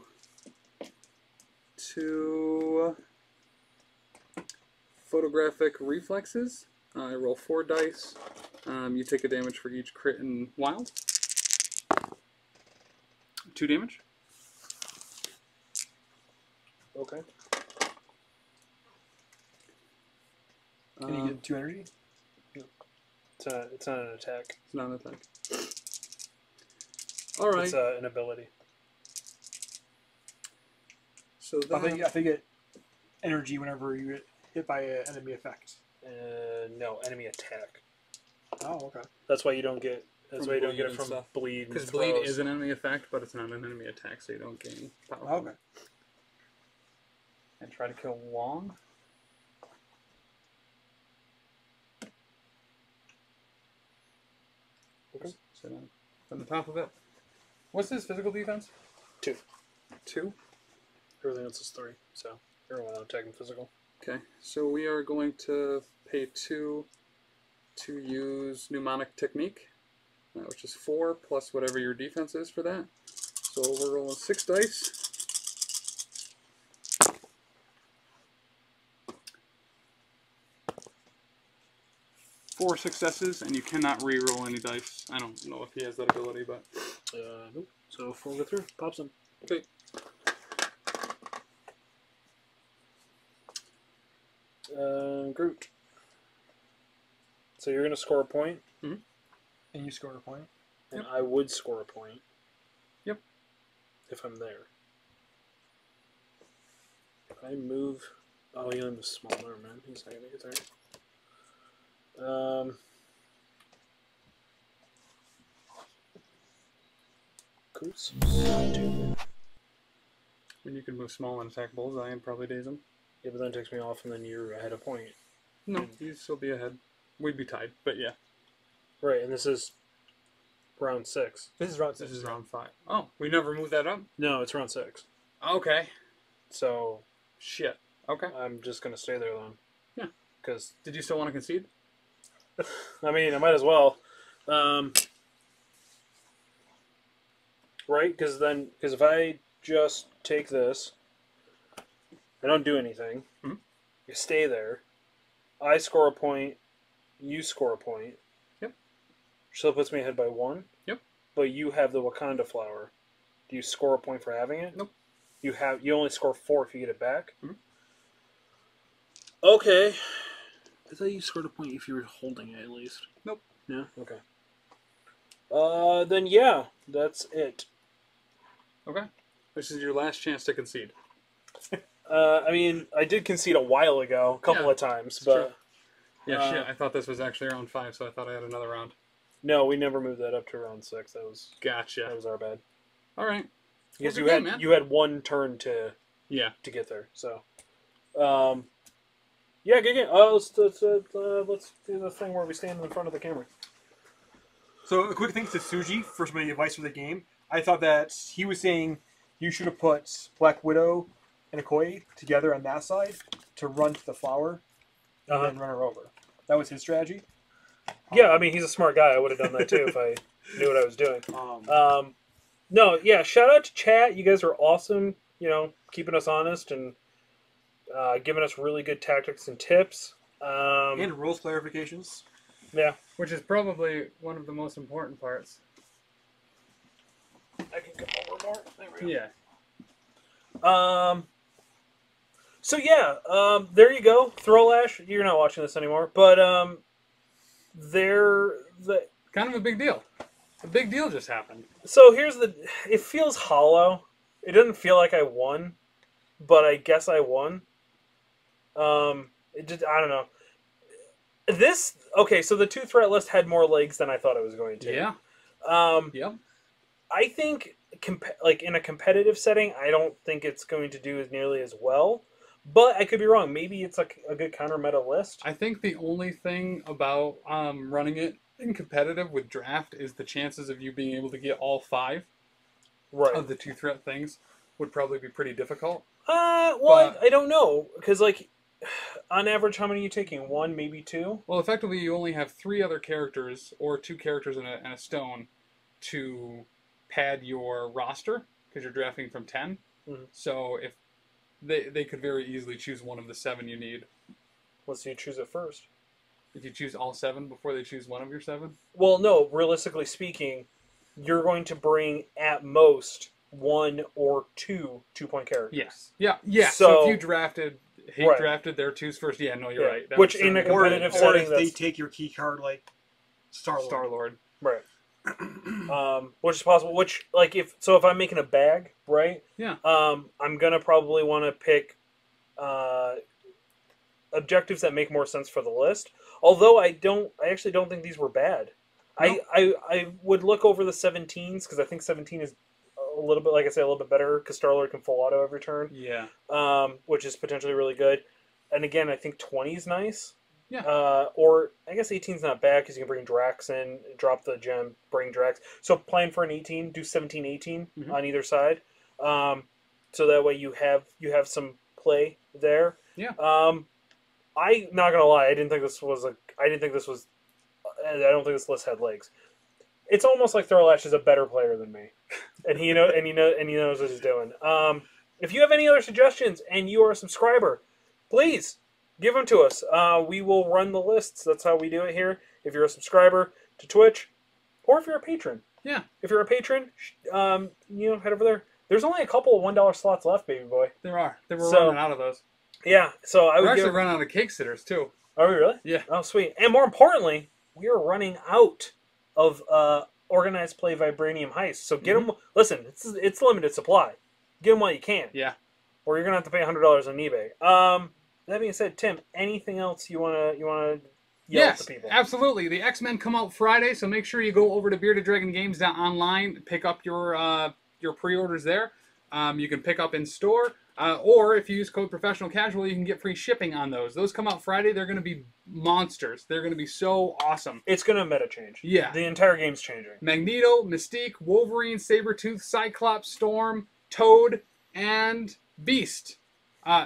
to photographic reflexes. I roll 4 dice. You take a damage for each crit and wild. 2 damage. Okay. Can you get 2 energy? It's not an attack. It's not an attack. All right. It's an ability. So I then, think you get energy whenever you get hit by an enemy effect. No, enemy attack. Oh, okay. That's why you don't get. That's From why you don't bleed get it and from stuff. bleed. because and bleed throws. is an enemy effect, but it's not an enemy attack, so you don't gain power. Okay. And try to kill Wong. Okay. So then, from the top of it. What's his physical defense? 2. 2. Everything else is 3. So everyone attacking physical. Okay, so we are going to pay 2 to use Mnemonic Technique, which is 4 plus whatever your defense is for that. So we're rolling 6 dice. Four successes, and you cannot re-roll any dice. I don't know if he has that ability, but Nope. So 4 go through. Pops them. okay. Groot. So you're gonna score a point, And you score a point. and Yep. I would score a point. Yep. If I'm there. If I move. Oh, he only moves small. Never mind. He's not gonna get there. Groot's 2. When you can move small and attack Bullseye and probably daze him. Yeah, but then it takes me off, and then you're ahead a point. No, you'd still be ahead. We'd be tied, but yeah. Right, and this is round 6. This is round This 6. is round 5. Oh, we never moved that up? No, it's round 6. Okay. So Shit. Okay. I'm just gonna stay there then. Yeah. because Did you still want to concede? I mean I might as well, right? Because if I just take this, I don't do anything. Mhm. You stay there. I score a point. You score a point. Yep. Still puts me ahead by 1. Yep. But you have the Wakanda flower. Do you score a point for having it? Nope. You only score 4 if you get it back. Mhm. Okay. I thought you scored a point if you were holding it at least. Nope. No. Okay. Then yeah, that's it. Okay. This is your last chance to concede. I mean, I did concede a while ago, a couple Yeah, of times, it's but Yeah, shit. I thought this was actually round 5, so I thought I had another round. no, we never moved that up to round 6. That Gotcha. was our bad. All right. Because Well, you good had game, man. you had 1 turn to Yeah. get there. So, yeah, good game. Let's do the thing where we stand in front of the camera. So a quick thanks to Suji for some of the advice for the game. I thought that he was saying you should have put Black Widow and Okoye together on that side to run to the flower and Uh-huh. then run her over. That was his strategy. Yeah, I mean, he's a smart guy. I would have done that too if I knew what I was doing. No, yeah, shout out to chat. You guys are awesome, keeping us honest and giving us really good tactics and tips. And rules clarifications. Yeah. Which is probably one of the most important parts. I can come over more. There we go. Yeah. So yeah, there you go. Throwlash. You're not watching this anymore, but Kind of a big deal. A big deal just happened. So it feels hollow. It doesn't feel like I won, but I guess I won. I don't know. So the 2 threat list had more legs than I thought it was going to. Yeah. Yep. I think in a competitive setting, I don't think it's going to do as nearly as well. But I could be wrong. Maybe it's a good counter meta list. I think the only thing about running it in competitive with draft is the chances of you being able to get all 5 of the 2 threat things would probably be pretty difficult. Well, I don't know because on average, how many are you taking? 1, maybe 2. Well, effectively, you only have 3 other characters or 2 characters and a stone to pad your roster because you're drafting from 10. Mhm. So if they could very easily choose one of the 7 you need. Let's see, you choose it first. If you choose all 7 before they choose one of your 7? Well, no, realistically speaking, you're going to bring at most 1 or 2 2-point characters. Yes. Yeah. Yeah. So So if you drafted Right. drafted their 2s first, yeah, no, you're Yeah. right. That Which would in a certainly- competitive Or setting, if they that's- take your key card like Star-Lord. Star-Lord. Right. Which is possible. Which, if I'm making a bag, right? Yeah. I'm gonna probably want to pick objectives that make more sense for the list. Although I actually don't think these were bad. No. I would look over the 17s because I think 17 is a little bit, like I say, a little bit better because Star-Lord can full auto every turn. Yeah. Which is potentially really good. And again, I think 20 is nice. Yeah. Or I guess 18 is not bad because you can bring Drax in, drop the gem, bring Drax. So plan for an 18, do 17, 18 Mhm. on either side. So that way you have some play there. Yeah. I not gonna lie, I don't think this list had legs. It's almost like Throwlash is a better player than me, and he knows what he's doing. If you have any other suggestions and you are a subscriber, please give them to us. We will run the lists. That's how we do it here. If you're a subscriber to Twitch, or if you're a patron. Yeah. If you're a patron, head over there. There's only a couple of $1 slots left, baby boy. There are. They were So- running out of those. Yeah. So I We're would actually give. running out of cake sitters too. Are we really? Yeah. Oh, sweet. And more importantly, we are running out of organized play Vibranium Heist. So get them. Listen, it's limited supply. Get them while you can, Yeah. or you're gonna have to pay $100 on eBay. That being said, Tim, anything else you wanna yell Yes, at the people? absolutely. The X-Men come out Friday, so make sure you go over to beardeddragongames.online, pick up your pre-orders there. You can pick up in store, or if you use code Professional Casual, you can get free shipping on those. Those come out Friday. They're going to be monsters. They're going to be so awesome. It's gonna meta change. Yeah. The entire game's changing. Magneto, Mystique, Wolverine, Sabretooth, Cyclops, Storm, Toad, and Beast.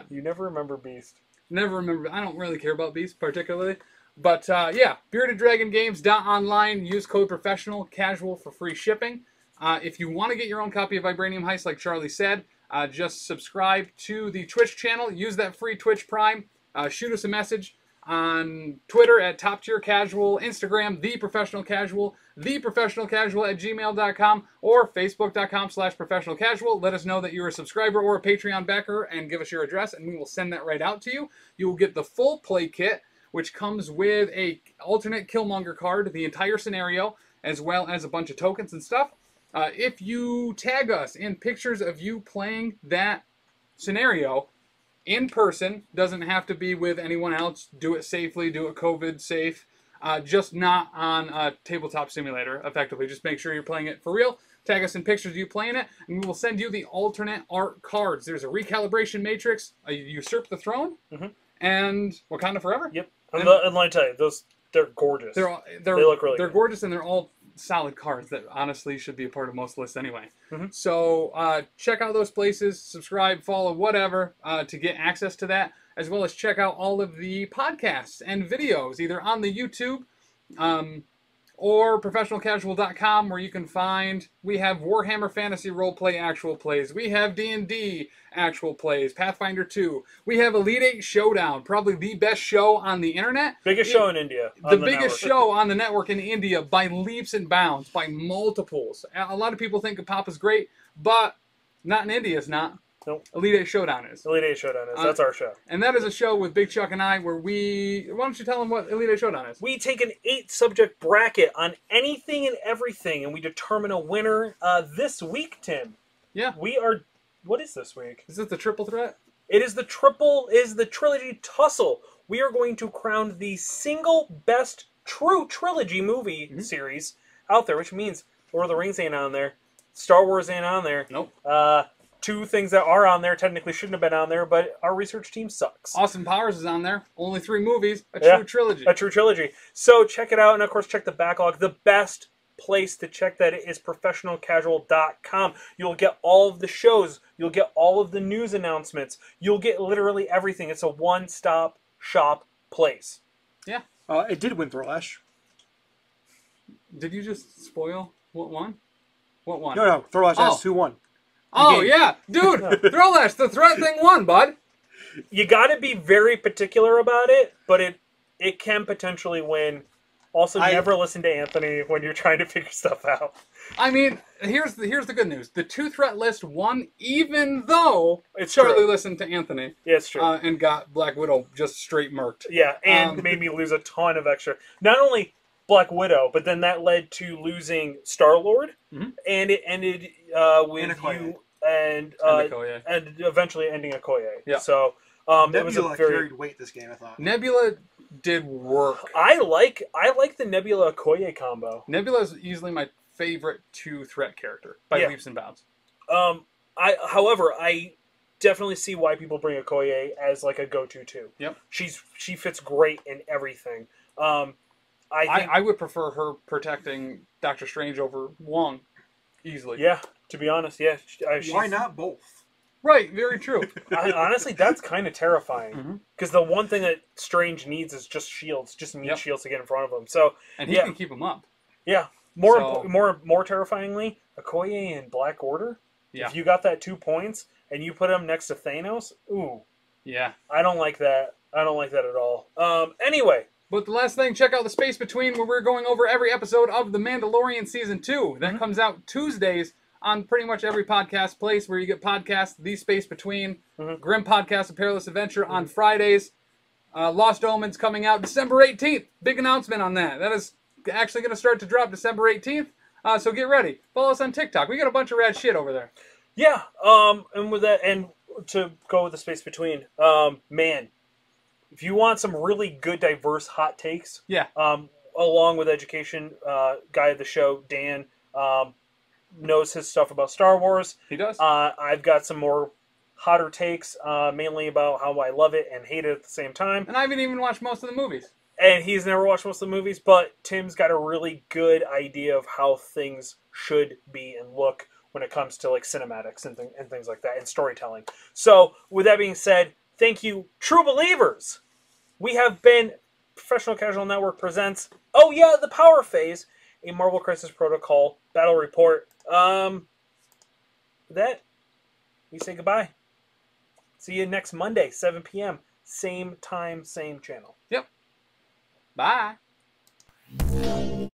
You never remember Beast. Never remember. I don't really care about these particularly. But yeah, beardeddragongames.online. Use code professional casual for free shipping. If you want to get your own copy of Vibranium Heist, like Charlie said, just subscribe to the Twitch channel. Use that free Twitch Prime. Shoot us a message on Twitter at Top Tier Casual, Instagram, The Professional Casual, theprofessionalcasual@gmail.com, or facebook.com/professional casual. Let us know that you're a subscriber or a Patreon backer and give us your address, and we will send that right out to you. You will get the full play kit, which comes with a alternate Killmonger card, the entire scenario, as well as a bunch of tokens and stuff. If you tag us in pictures of you playing that scenario in person, doesn't have to be with anyone else, do it safely, do it COVID safe, just not on a tabletop simulator, effectively. Just make sure you're playing it for real. Tag us in pictures of you playing it, and we will send you the alternate art cards. There's a recalibration matrix, a usurp the throne, and Wakanda Forever. Yep. And let me tell you, they're gorgeous. They look really They're good. gorgeous, and they're all solid cards that honestly should be a part of most lists anyway. So check out those places, subscribe, follow, whatever, to get access to that, as well as check out all of the podcasts and videos, either on the YouTube or professionalcasual.com, where you can find, we have Warhammer Fantasy Roleplay actual plays, we have D&D actual plays, Pathfinder 2, we have Elite 8 Showdown, probably the best show on the internet. Biggest show in India. The biggest show on the network in India by leaps and bounds, by multiples. A lot of people think Papa's great, but not in India, it's not. Nope. Elite 8 Showdown is. Elite 8 Showdown is. That's our show. And that is a show with Big Chuck and I where we... Why don't you tell them what Elite 8 Showdown is? We take an 8-subject bracket on anything and everything, and we determine a winner. This week, Tim. Yeah. We are... What is this week? Is this the triple threat? It is the trilogy tussle. We are going to crown the single best true trilogy movie series out there, which means Lord of the Rings ain't on there. Star Wars ain't on there. Nope. Two things that are on there technically shouldn't have been on there, but our research team sucks. Austin Powers is on there. Only 3 movies. True trilogy. A true trilogy. So check it out, and of course check the backlog. The best place to check that is professionalcasual.com. You'll get all of the shows. You'll get all of the news announcements. You'll get literally everything. It's a one-stop shop place. Yeah. It did win Thorlash. Did you just spoil what won? What won? No, Thorlash has 2-1. Oh, yeah. Dude, Thorlash, the threat thing won, bud. You got to be very particular about it, but it can potentially win. Also, never listen to Anthony when you're trying to figure stuff out. I mean, here's the good news. The 2-threat list won even though It's Charlie true. listened to Anthony. Yeah, it's true. And got Black Widow just straight murked. Yeah, and made me lose a ton of extra. Not only Black Widow, but then that led to losing Star-Lord, and it ended with you and eventually ending Okoye. Yeah. So Nebula it was a very carried weight this game, I thought. Nebula did work. I like the Nebula Okoye combo. Nebula is easily my favorite 2-threat character by leaps and bounds. However, I definitely see why people bring Okoye as like a go-to too. Yep. She fits great in everything. I would prefer her protecting Doctor Strange over Wong easily. Yeah, to be honest, yeah. Why not both? Right, very true. Honestly, that's kind of terrifying. Because the one thing that Strange needs is just shields, just meat shields to get in front of him. So and he can keep him up. Yeah. More terrifyingly, Okoye in Black Order. Yeah. If you got that 2 points and you put him next to Thanos, ooh. Yeah. I don't like that. I don't like that at all. Anyway. But the last thing, check out The Space Between, where we're going over every episode of The Mandalorian Season 2. That comes out Tuesdays on pretty much every podcast place where you get podcasts. The Space Between, Grim Podcast, A Perilous Adventure on Fridays. Lost Omens coming out December 18th. Big announcement on that. That is actually going to start to drop December 18th. So get ready. Follow us on TikTok. We got a bunch of rad shit over there. Yeah. And with that, and to go with The Space Between, man, if you want some really good, diverse hot takes, along with education, guy of the show, Dan, knows his stuff about Star Wars. He does. I've got some more hotter takes, mainly about how I love it and hate it at the same time. And I haven't even watched most of the movies. And he's never watched most of the movies, but Tim's got a really good idea of how things should be and look when it comes to like cinematics and things like that, and storytelling. So, with that being said, Thank you, true believers. We have been Professional Casual Network presents, oh yeah, the Power Phase, a Marvel Crisis Protocol battle report. With that, we say goodbye. See you next Monday, 7 p.m. Same time, same channel. Yep. Bye.